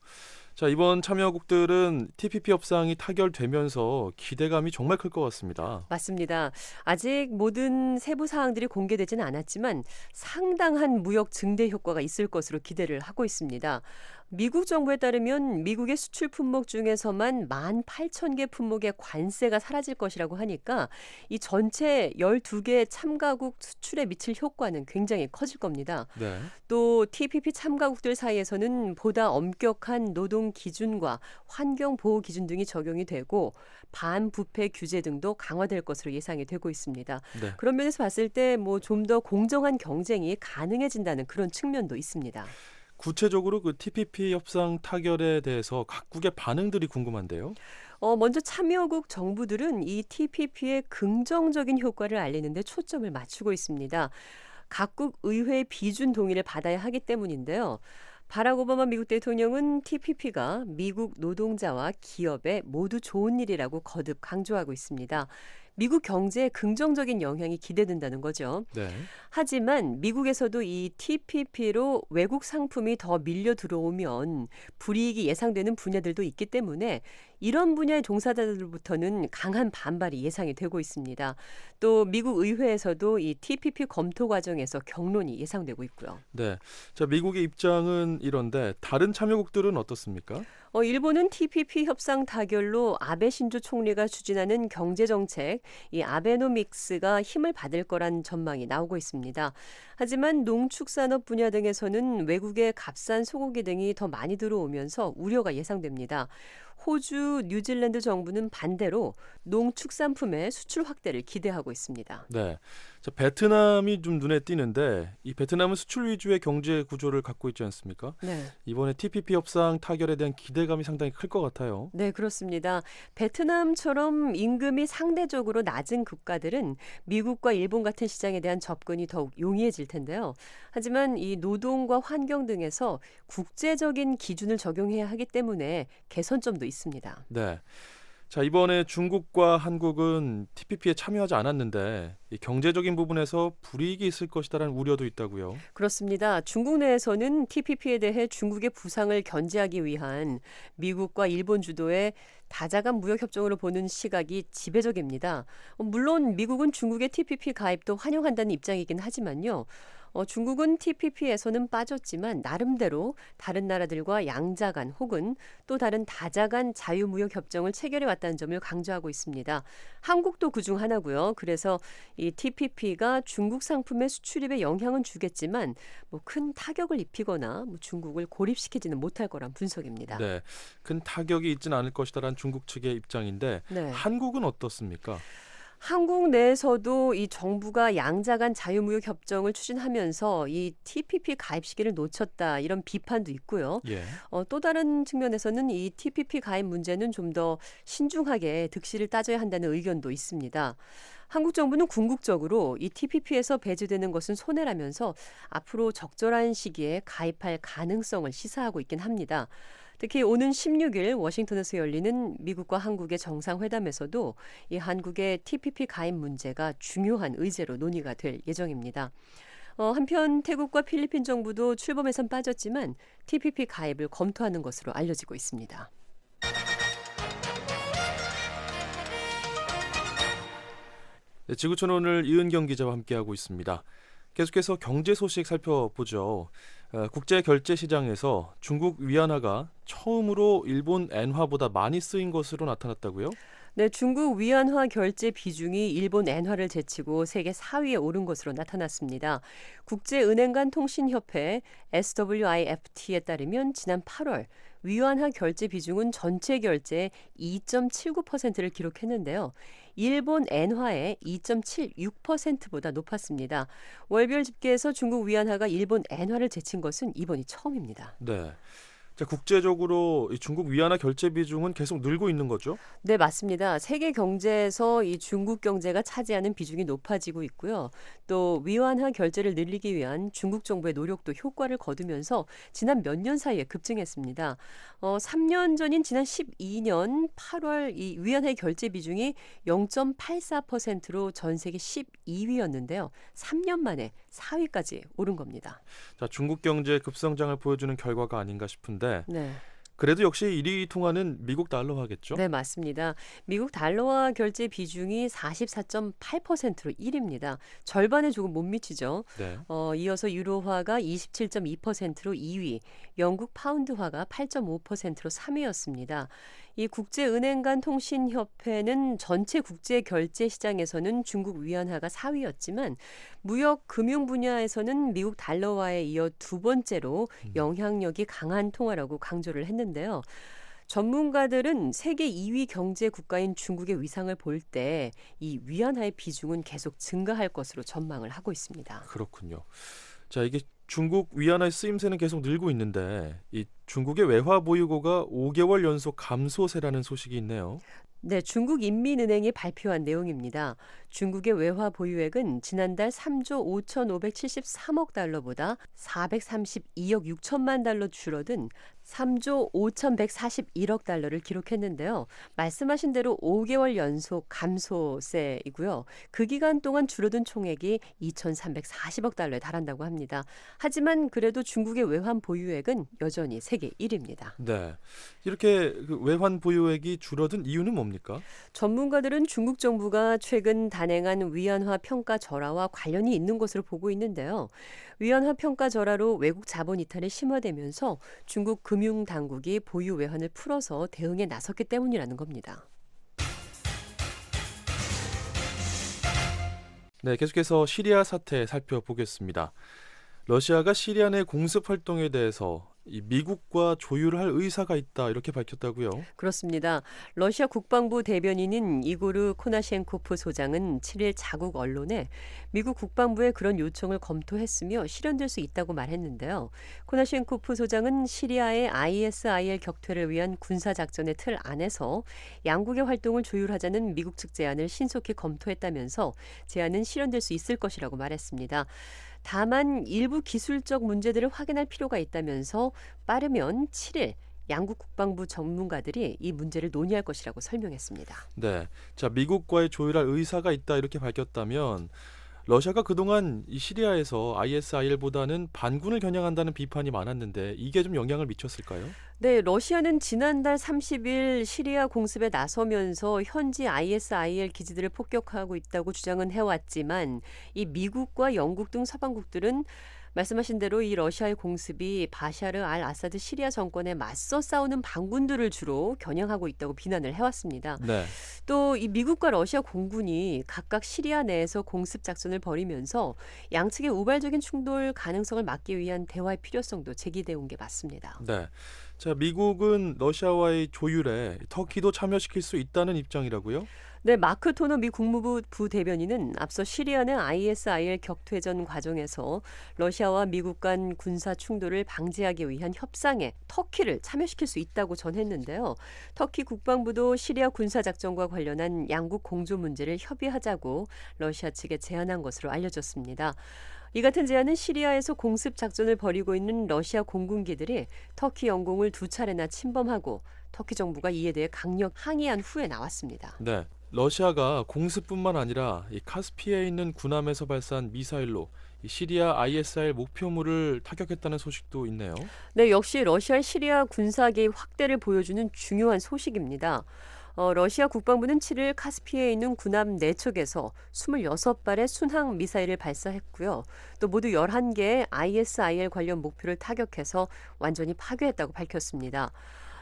자, 이번 참여국들은 TPP 협상이 타결되면서 기대감이 정말 클 것 같습니다. 맞습니다. 아직 모든 세부 사항들이 공개되지는 않았지만 상당한 무역 증대 효과가 있을 것으로 기대를 하고 있습니다. 미국 정부에 따르면 미국의 수출 품목 중에서만 18,000개 품목의 관세가 사라질 것이라고 하니까 이 전체 12개 참가국 수출에 미칠 효과는 굉장히 커질 겁니다. 네. 또 TPP 참가국들 사이에서는 보다 엄격한 노동 기준과 환경 보호 기준 등이 적용이 되고 반부패 규제 등도 강화될 것으로 예상이 되고 있습니다. 네. 그런 면에서 봤을 때 뭐 좀 더 공정한 경쟁이 가능해진다는 그런 측면도 있습니다. 구체적으로 그 TPP 협상 타결에 대해서 각국의 반응들이 궁금한데요. 먼저 참여국 정부들은 이 TPP의 긍정적인 효과를 알리는 데 초점을 맞추고 있습니다. 각국 의회 비준 동의를 받아야 하기 때문인데요. 바락 오바마 미국 대통령은 TPP가 미국 노동자와 기업에 모두 좋은 일이라고 거듭 강조하고 있습니다. 미국 경제에 긍정적인 영향이 기대된다는 거죠. 네. 하지만 미국에서도 이 TPP로 외국 상품이 더 밀려 들어오면 불이익이 예상되는 분야들도 있기 때문에 이런 분야의 종사자들로부터는 강한 반발이 예상이 되고 있습니다. 또 미국 의회에서도 이 TPP 검토 과정에서 격론이 예상되고 있고요. 네. 자, 미국의 입장은 이런데 다른 참여국들은 어떻습니까? 일본은 TPP 협상 타결로 아베 신조 총리가 추진하는 경제 정책, 이 아베노믹스가 힘을 받을 거란 전망이 나오고 있습니다. 하지만 농축산업 분야 등에서는 외국의 값싼 소고기 등이 더 많이 들어오면서 우려가 예상됩니다. 호주, 뉴질랜드 정부는 반대로 농축산품의 수출 확대를 기대하고 있습니다. 네. 자, 베트남이 좀 눈에 띄는데 이 베트남은 수출 위주의 경제 구조를 갖고 있지 않습니까? 네. 이번에 TPP 협상 타결에 대한 기대감이 상당히 클 것 같아요. 네, 그렇습니다. 베트남처럼 임금이 상대적으로 낮은 국가들은 미국과 일본 같은 시장에 대한 접근이 더욱 용이해질 텐데요. 하지만 이 노동과 환경 등에서 국제적인 기준을 적용해야 하기 때문에 개선점도 있습니다. 네. 자, 이번에 중국과 한국은 TPP에 참여하지 않았는데 이 경제적인 부분에서 불이익이 있을 것이다라는 우려도 있다고요. 그렇습니다. 중국 내에서는 TPP에 대해 중국의 부상을 견제하기 위한 미국과 일본 주도의 다자간 무역 협정으로 보는 시각이 지배적입니다. 물론 미국은 중국의 TPP 가입도 환영한다는 입장이긴 하지만요. 중국은 TPP에서는 빠졌지만 나름대로 다른 나라들과 양자간 혹은 또 다른 다자간 자유무역 협정을 체결해 왔다는 점을 강조하고 있습니다. 한국도 그중 하나고요. 그래서 이 TPP가 중국 상품의 수출입에 영향은 주겠지만 큰 타격을 입히거나 중국을 고립시키지는 못할 거란 분석입니다. 네, 큰 타격이 있지는 않을 것이다라는 중국 측의 입장인데 네. 한국은 어떻습니까? 한국 내에서도 이 정부가 양자간 자유무역 협정을 추진하면서 이 TPP 가입 시기를 놓쳤다 이런 비판도 있고요. 예. 또 다른 측면에서는 이 TPP 가입 문제는 좀 더 신중하게 득실을 따져야 한다는 의견도 있습니다. 한국 정부는 궁극적으로 이 TPP에서 배제되는 것은 손해라면서 앞으로 적절한 시기에 가입할 가능성을 시사하고 있긴 합니다. 특히 오는 16일 워싱턴에서 열리는 미국과 한국의 정상회담에서도 이 한국의 TPP 가입 문제가 중요한 의제로 논의가 될 예정입니다. 한편 태국과 필리핀 정부도 출범에선 빠졌지만 TPP 가입을 검토하는 것으로 알려지고 있습니다. 네, 지구촌 오늘 이은경 기자와 함께하고 있습니다. 계속해서 경제 소식 살펴보죠. 국제 결제 시장에서 중국 위안화가 처음으로 일본 엔화보다 많이 쓰인 것으로 나타났다고요? 네, 중국 위안화 결제 비중이 일본 엔화를 제치고 세계 4위에 오른 것으로 나타났습니다. 국제은행 간 통신협회 SWIFT에 따르면 지난 8월 위안화 결제 비중은 전체 결제의 2.79%를 기록했는데요. 일본 엔화의 2.76%보다 높았습니다. 월별 집계에서 중국 위안화가 일본 엔화를 제친 것은 이번이 처음입니다. 네. 자, 국제적으로 이 중국 위안화 결제 비중은 계속 늘고 있는 거죠? 네, 맞습니다. 세계 경제에서 이 중국 경제가 차지하는 비중이 높아지고 있고요. 또 위안화 결제를 늘리기 위한 중국 정부의 노력도 효과를 거두면서 지난 몇 년 사이에 급증했습니다. 3년 전인 지난 12년 8월 이 위안화 결제 비중이 0.84%로 전 세계 12위였는데요. 3년 만에 4위까지 오른 겁니다. 자, 중국 경제 급성장을 보여주는 결과가 아닌가 싶은데 네. 그래도 역시 1위 통화는 미국 달러화겠죠? 네, 맞습니다. 미국 달러화 결제 비중이 44.8%로 1위입니다. 절반에 조금 못 미치죠. 네. 이어서 유로화가 27.2%로 2위, 영국 파운드화가 8.5%로 3위였습니다. 이 국제은행 간 통신협회는 전체 국제 결제 시장에서는 중국 위안화가 4위였지만 무역 금융 분야에서는 미국 달러화에 이어 두 번째로 영향력이 강한 통화라고 강조를 했는데요. 전문가들은 세계 2위 경제 국가인 중국의 위상을 볼 때 이 위안화의 비중은 계속 증가할 것으로 전망을 하고 있습니다. 그렇군요. 자, 이게 중국 위안화의 쓰임새는 계속 늘고 있는데 이 중국의 외화 보유고가 5개월 연속 감소세라는 소식이 있네요. 네, 중국인민은행이 발표한 내용입니다. 중국의 외화 보유액은 지난달 3조 5,573억 달러보다 432억 6천만 달러 줄어든 3조 5,141억 달러를 기록했는데요. 말씀하신 대로 5개월 연속 감소세이고요. 그 기간 동안 줄어든 총액이 2,340억 달러에 달한다고 합니다. 하지만 그래도 중국의 외환 보유액은 여전히 세계 1위입니다. 네, 이렇게 그 외환 보유액이 줄어든 이유는 뭡니까? 전문가들은 중국 정부가 최근 단행한 위안화 평가 절하와 관련이 있는 것으로 보고 있는데요. 위안화 평가 절하로 외국 자본 이탈이 심화되면서 중국 금융 당국이 보유 외환을 풀어서 대응에 나섰기 때문이라는 겁니다. 네, 계속해서 시리아 사태 살펴보겠습니다. 러시아가 시리아 내 공습 활동에 대해서 이 미국과 조율을 할 의사가 있다 이렇게 밝혔다고요? 그렇습니다. 러시아 국방부 대변인인 이고르 코나셴코프 소장은 7일 자국 언론에 미국 국방부의 그런 요청을 검토했으며 실현될 수 있다고 말했는데요. 코나셴코프 소장은 시리아의 ISIL 격퇴를 위한 군사작전의 틀 안에서 양국의 활동을 조율하자는 미국 측 제안을 신속히 검토했다면서 제안은 실현될 수 있을 것이라고 말했습니다. 다만 일부 기술적 문제들을 확인할 필요가 있다면서 빠르면 7일 양국 국방부 전문가들이 이 문제를 논의할 것이라고 설명했습니다. 네, 자 미국과의 조율할 의사가 있다 이렇게 밝혔다면 러시아가 그동안 이 시리아에서 ISIL보다는 반군을 겨냥한다는 비판이 많았는데 이게 좀 영향을 미쳤을까요? 네, 러시아는 지난달 30일 시리아 공습에 나서면서 현지 ISIL 기지들을 폭격하고 있다고 주장은 해왔지만 이 미국과 영국 등 서방국들은 말씀하신 대로 이 러시아의 공습이 바샤르 알 아사드 시리아 정권에 맞서 싸우는 반군들을 주로 겨냥하고 있다고 비난을 해왔습니다. 네. 또 이 미국과 러시아 공군이 각각 시리아 내에서 공습 작전을 벌이면서 양측의 우발적인 충돌 가능성을 막기 위한 대화의 필요성도 제기돼 온 게 맞습니다. 네. 자, 미국은 러시아와의 조율에 터키도 참여시킬 수 있다는 입장이라고요? 네, 마크 토너 미 국무부 부대변인은 앞서 시리아 내 ISIL 격퇴전 과정에서 러시아와 미국 간 군사 충돌을 방지하기 위한 협상에 터키를 참여시킬 수 있다고 전했는데요. 터키 국방부도 시리아 군사작전과 관련한 양국 공조 문제를 협의하자고 러시아 측에 제안한 것으로 알려졌습니다. 이 같은 제안은 시리아에서 공습 작전을 벌이고 있는 러시아 공군기들이 터키 영공을 2차례나 침범하고 터키 정부가 이에 대해 강력 항의한 후에 나왔습니다. 네. 러시아가 공습뿐만 아니라 이 카스피에 있는 군함에서 발사한 미사일로 이 시리아 ISIL 목표물을 타격했다는 소식도 있네요. 네, 역시 러시아의 시리아 군사 개입 확대를 보여주는 중요한 소식입니다. 러시아 국방부는 7일 카스피에 있는 군함 4척에서 26발의 순항 미사일을 발사했고요. 또 모두 11개의 ISIL 관련 목표를 타격해서 완전히 파괴했다고 밝혔습니다.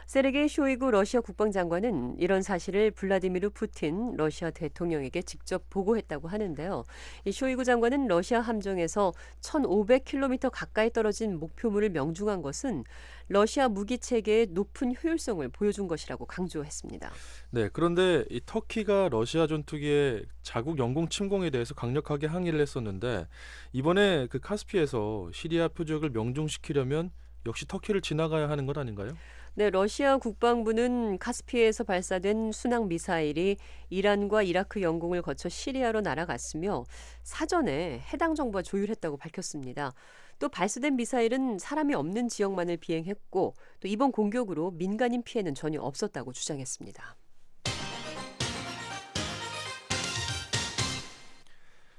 세르게이 쇼이구 러시아 국방장관은 이런 사실을 블라디미르 푸틴 러시아 대통령에게 직접 보고했다고 하는데요. 이 쇼이구 장관은 러시아 함정에서 1,500km 가까이 떨어진 목표물을 명중한 것은 러시아 무기 체계의 높은 효율성을 보여준 것이라고 강조했습니다. 네, 그런데 이 터키가 러시아 전투기의 자국 영공 침공에 대해서 강력하게 항의를 했었는데 이번에 그 카스피에서 시리아 표적을 명중시키려면 역시 터키를 지나가야 하는 것 아닌가요? 네, 러시아 국방부는 카스피에서 발사된 순항 미사일이 이란과 이라크 영공을 거쳐 시리아로 날아갔으며 사전에 해당 정부와 조율했다고 밝혔습니다. 또 발사된 미사일은 사람이 없는 지역만을 비행했고 또 이번 공격으로 민간인 피해는 전혀 없었다고 주장했습니다.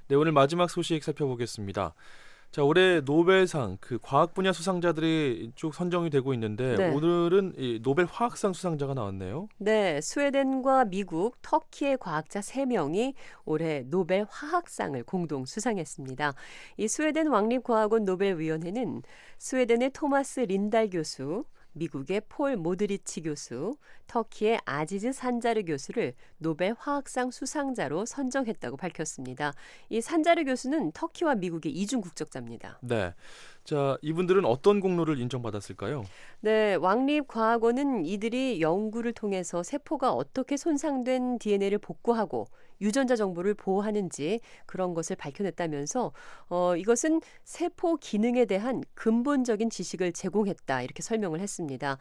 네, 오늘 마지막 소식 살펴보겠습니다. 자, 올해 노벨상 그 과학 분야 수상자들이 쭉 선정이 되고 있는데 네. 오늘은 이 노벨 화학상 수상자가 나왔네요. 네, 스웨덴과 미국, 터키의 과학자 3명이 올해 노벨 화학상을 공동 수상했습니다. 이 스웨덴 왕립과학원 노벨위원회는 스웨덴의 토마스 린달 교수, 미국의 폴 모드리치 교수, 터키의 아지즈 산자르 교수를 노벨 화학상 수상자로 선정했다고 밝혔습니다. 이 산자르 교수는 터키와 미국의 이중 국적자입니다. 네. 자, 이분들은 어떤 공로를 인정받았을까요? 네, 왕립과학원은 이들이 연구를 통해서 세포가 어떻게 손상된 DNA를 복구하고 유전자 정보를 보호하는지 그런 것을 밝혀냈다면서 이것은 세포 기능에 대한 근본적인 지식을 제공했다 이렇게 설명을 했습니다.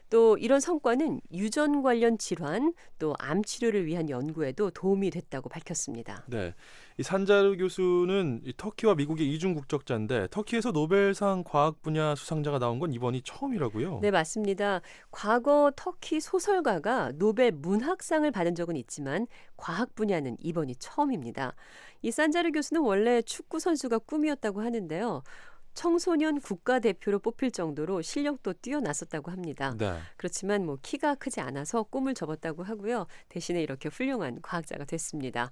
또 이런 성과는 유전 관련 질환 또 암 치료를 위한 연구에도 도움이 됐다고 밝혔습니다. 네, 이 산자르 교수는 이 터키와 미국의 이중 국적자인데 터키에서 노벨상 과학 분야 수상자가 나온 건 이번이 처음이라고요? 네, 맞습니다. 과거 터키 소설가가 노벨 문학상을 받은 적은 있지만 과학 분야는 이번이 처음입니다. 이 산자르 교수는 원래 축구 선수가 꿈이었다고 하는데요. 청소년 국가대표로 뽑힐 정도로 실력도 뛰어났었다고 합니다. 네. 그렇지만 키가 크지 않아서 꿈을 접었다고 하고요. 대신에 이렇게 훌륭한 과학자가 됐습니다.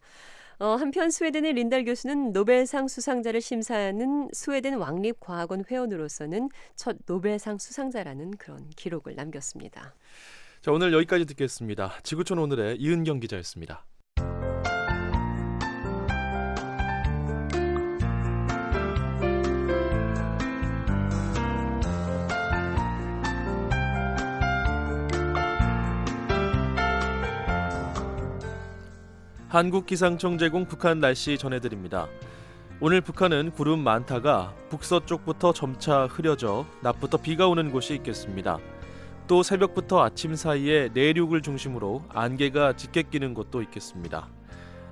한편 스웨덴의 린달 교수는 노벨상 수상자를 심사하는 스웨덴 왕립과학원 회원으로서는 첫 노벨상 수상자라는 그런 기록을 남겼습니다. 자, 오늘 여기까지 듣겠습니다. 지구촌 오늘의 이은경 기자였습니다. 한국기상청 제공 북한 날씨 전해드립니다. 오늘 북한은 구름 많다가 북서쪽부터 점차 흐려져 낮부터 비가 오는 곳이 있겠습니다. 또 새벽부터 아침 사이에 내륙을 중심으로 안개가 짙게 끼는 곳도 있겠습니다.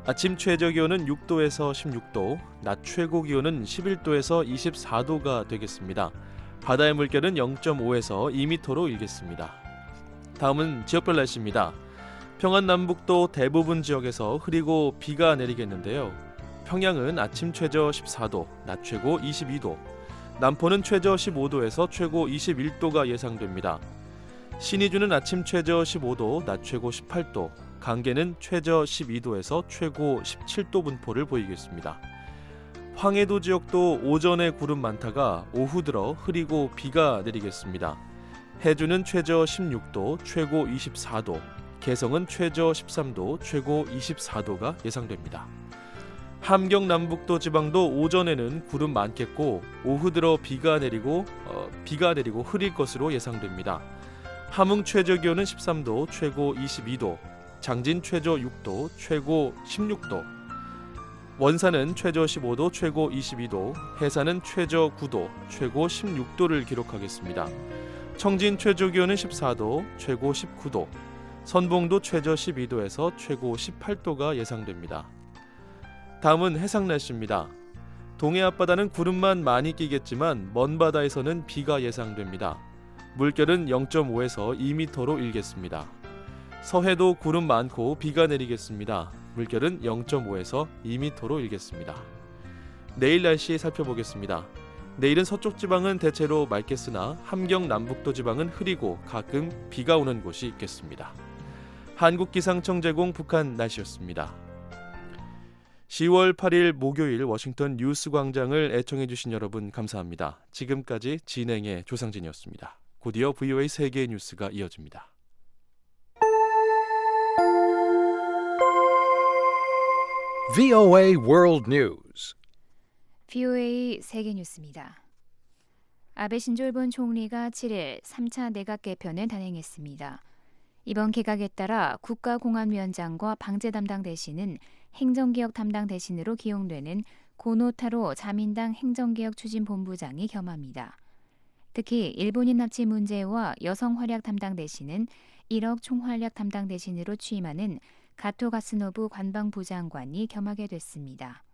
아침 최저 기온은 6도에서 16도, 낮 최고 기온은 11도에서 24도가 되겠습니다. 바다의 물결은 0.5에서 2m로 일겠습니다. 다음은 지역별 날씨입니다. 평안 남북도 대부분 지역에서 흐리고 비가 내리겠는데요. 평양은 아침 최저 14도, 낮 최고 22도, 남포는 최저 15도에서 최고 21도가 예상됩니다. 신의주는 아침 최저 15도, 낮 최고 18도, 강계는 최저 12도에서 최고 17도 분포를 보이겠습니다. 황해도 지역도 오전에 구름 많다가 오후 들어 흐리고 비가 내리겠습니다. 해주는 최저 16도, 최고 24도, 개성은 최저 13도, 최고 24도가 예상됩니다. 함경 남북도 지방도 오전에는 구름 많겠고 오후 들어 비가 내리고 흐릴 것으로 예상됩니다. 함흥 최저 기온은 13도, 최고 22도, 장진 최저 6도, 최고 16도, 원산은 최저 15도, 최고 22도, 해산은 최저 9도, 최고 16도를 기록하겠습니다. 청진 최저 기온은 14도, 최고 19도, 선봉도 최저 12도에서 최고 18도가 예상됩니다. 다음은 해상 날씨입니다. 동해 앞바다는 구름만 많이 끼겠지만 먼 바다에서는 비가 예상됩니다. 물결은 0.5에서 2m로 일겠습니다. 서해도 구름 많고 비가 내리겠습니다. 물결은 0.5에서 2m로 일겠습니다. 내일 날씨 살펴보겠습니다. 내일은 서쪽 지방은 대체로 맑겠으나 함경 남북도 지방은 흐리고 가끔 비가 오는 곳이 있겠습니다. 한국기상청 제공 북한 날씨였습니다. 10월 8일 목요일 워싱턴 뉴스광장을 애청해주신 여러분 감사합니다. 지금까지 진행의 조상진이었습니다. 곧이어 VOA 세계 뉴스가 이어집니다. VOA World News. VOA 세계 뉴스입니다. 아베 신조일본 총리가 7일 3차 내각 개편을 단행했습니다. 이번 개각에 따라 국가공안위원장과 방제 담당 대신은 행정개혁 담당 대신으로 기용되는 고노타로 자민당 행정개혁추진본부장이 겸합니다. 특히 일본인 납치 문제와 여성 활약 담당 대신은 1억 총활약 담당 대신으로 취임하는 가토 가스노부 관방부장관이 겸하게 됐습니다.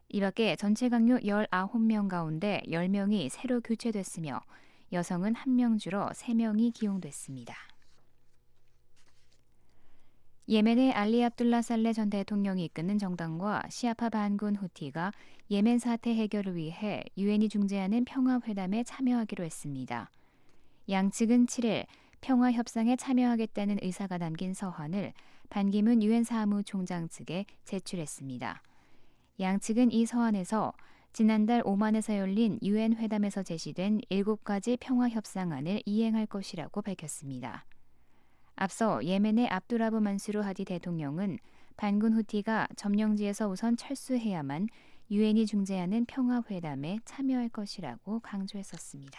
이 밖에 전체 강요 19명 가운데 10명이 새로 교체됐으며 여성은 1명 줄어 3명이 기용됐습니다. 예멘의 알리 압둘라 살레 전 대통령이 이끄는 정당과 시아파 반군 후티가 예멘 사태 해결을 위해 유엔이 중재하는 평화회담에 참여하기로 했습니다. 양측은 7일 평화협상에 참여하겠다는 의사가 담긴 서한을 반기문 유엔 사무총장 측에 제출했습니다. 양측은 이 서한에서 지난달 오만에서 열린 유엔 회담에서 제시된 7가지 평화협상안을 이행할 것이라고 밝혔습니다. 앞서 예멘의 압두라브 만수르 하디 대통령은 반군 후티가 점령지에서 우선 철수해야만 유엔이 중재하는 평화회담에 참여할 것이라고 강조했었습니다.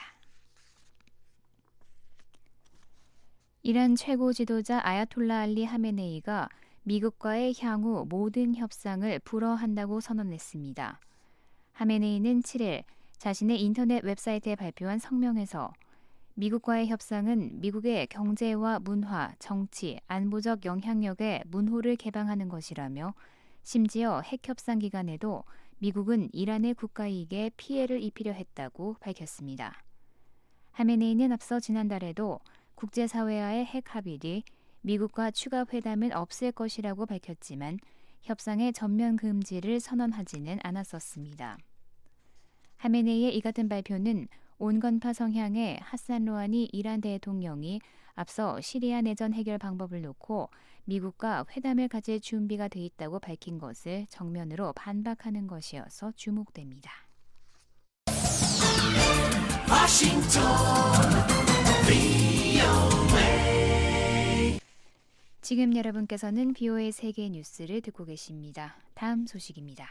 이란 최고 지도자 아야톨라 알리 하메네이가 미국과의 향후 모든 협상을 불허한다고 선언했습니다. 하메네이는 7일 자신의 인터넷 웹사이트에 발표한 성명에서 미국과의 협상은 미국의 경제와 문화, 정치, 안보적 영향력에 문호를 개방하는 것이라며 심지어 핵 협상 기간에도 미국은 이란의 국가이익에 피해를 입히려 했다고 밝혔습니다. 하메네이는 앞서 지난달에도 국제사회와의 핵 합의 뒤 미국과 추가 회담은 없을 것이라고 밝혔지만 협상의 전면 금지를 선언하지는 않았었습니다. 하메네이의 이 같은 발표는 온건파 성향의 하산 로하니 이란 대통령이 앞서 시리아 내전 해결 방법을 놓고 미국과 회담을 가질 준비가 돼 있다고 밝힌 것을 정면으로 반박하는 것이어서 주목됩니다. 지금 여러분께서는 VOA 세계 뉴스를 듣고 계십니다. 다음 소식입니다.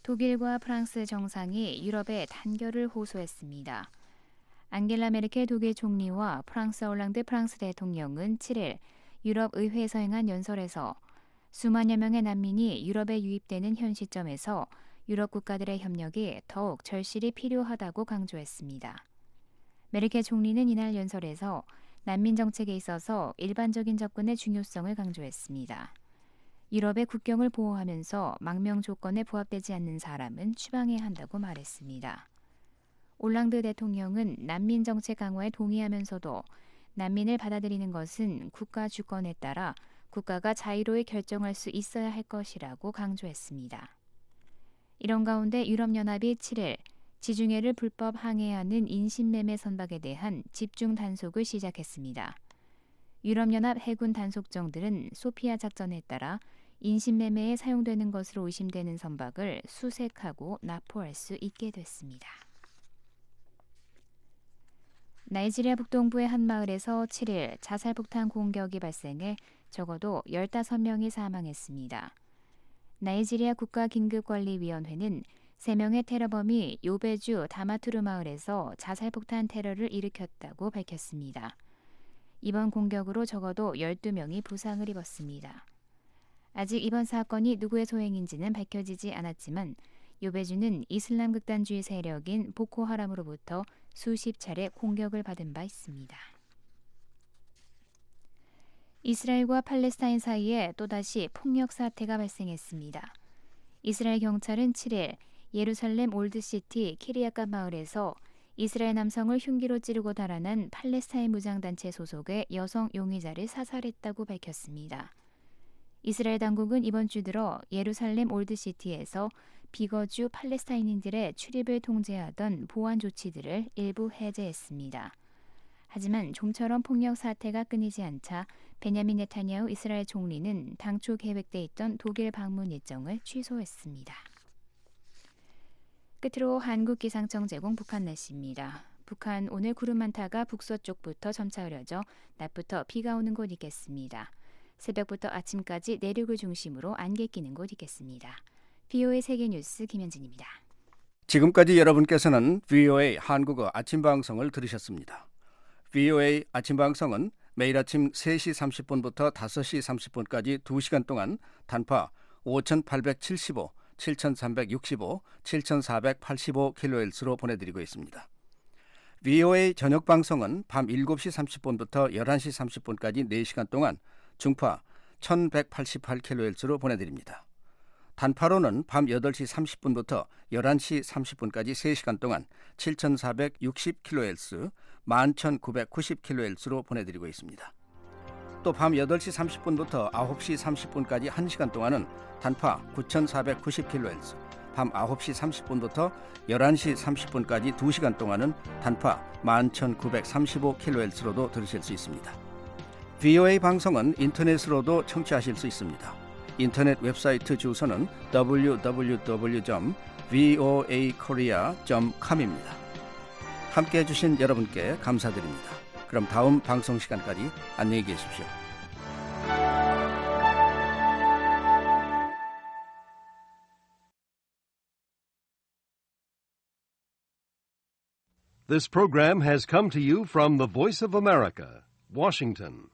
독일과 프랑스 정상이 유럽의 단결을 호소했습니다. 앙겔라 메르켈 독일 총리와 프랑스 올랑드 프랑스 대통령은 7일 유럽 의회에서 행한 연설에서 수만여 명의 난민이 유럽에 유입되는 현 시점에서 유럽 국가들의 협력이 더욱 절실히 필요하다고 강조했습니다. 메르켈 총리는 이날 연설에서 난민 정책에 있어서 일반적인 접근의 중요성을 강조했습니다. 유럽의 국경을 보호하면서 망명 조건에 부합되지 않는 사람은 추방해야 한다고 말했습니다. 올랑드 대통령은 난민 정책 강화에 동의하면서도 난민을 받아들이는 것은 국가 주권에 따라 국가가 자유로이 결정할 수 있어야 할 것이라고 강조했습니다. 이런 가운데 유럽연합이 7일 지중해를 불법 항해하는 인신매매 선박에 대한 집중 단속을 시작했습니다. 유럽연합 해군 단속정들은 소피아 작전에 따라 인신매매에 사용되는 것으로 의심되는 선박을 수색하고 납포할 수 있게 됐습니다. 나이지리아 북동부의 한 마을에서 7일 자살폭탄 공격이 발생해 적어도 15명이 사망했습니다. 나이지리아 국가긴급관리위원회는 3명의 테러범이 요베주 다마투르 마을에서 자살폭탄 테러를 일으켰다고 밝혔습니다. 이번 공격으로 적어도 12명이 부상을 입었습니다. 아직 이번 사건이 누구의 소행인지는 밝혀지지 않았지만 요베주는 이슬람 극단주의 세력인 보코하람으로부터 수십 차례 공격을 받은 바 있습니다. 이스라엘과 팔레스타인 사이에 또다시 폭력 사태가 발생했습니다. 이스라엘 경찰은 7일 예루살렘 올드시티 키리아캅 마을에서 이스라엘 남성을 흉기로 찌르고 달아난 팔레스타인 무장단체 소속의 여성 용의자를 사살했다고 밝혔습니다. 이스라엘 당국은 이번 주 들어 예루살렘 올드시티에서 비거주 팔레스타인인들의 출입을 통제하던 보안 조치들을 일부 해제했습니다. 하지만 좀처럼 폭력 사태가 끊이지 않자 베냐민 네타냐후 이스라엘 총리는 당초 계획돼 있던 독일 방문 일정을 취소했습니다. 끝으로 한국기상청 제공 북한 날씨입니다. 북한 오늘 구름 많다가 북서쪽부터 점차 흐려져 낮부터 비가 오는 곳 있겠습니다. 새벽부터 아침까지 내륙을 중심으로 안개 끼는 곳 있겠습니다. VOA 세계뉴스 김현진입니다. 지금까지 여러분께서는 VOA 한국어 아침방송을 들으셨습니다. VOA 아침방송은 매일 아침 3시 30분부터 5시 30분까지 2시간 동안 단파 5875, 7365, 7485kHz로 보내드리고 있습니다. VOA 저녁방송은 밤 7시 30분부터 11시 30분까지 4시간 동안 중파 1188kHz로 보내드립니다. 단파로는 밤 8시 30분부터 11시 30분까지 3시간 동안 7460kHz, 11990kHz로 보내드리고 있습니다. 또 밤 8시 30분부터 9시 30분까지 1시간 동안은 단파 9490kHz, 밤 9시 30분부터 11시 30분까지 2시간 동안은 단파 11935kHz로도 들으실 수 있습니다. VOA 방송은 인터넷으로도 청취하실 수 있습니다. 인터넷 웹사이트 주소는 www.voakorea.com입니다. 함께해 주신 여러분께 감사드립니다. 그럼 다음 방송 시간까지 안녕히 계십시오. This program has come to you from the Voice of America, Washington.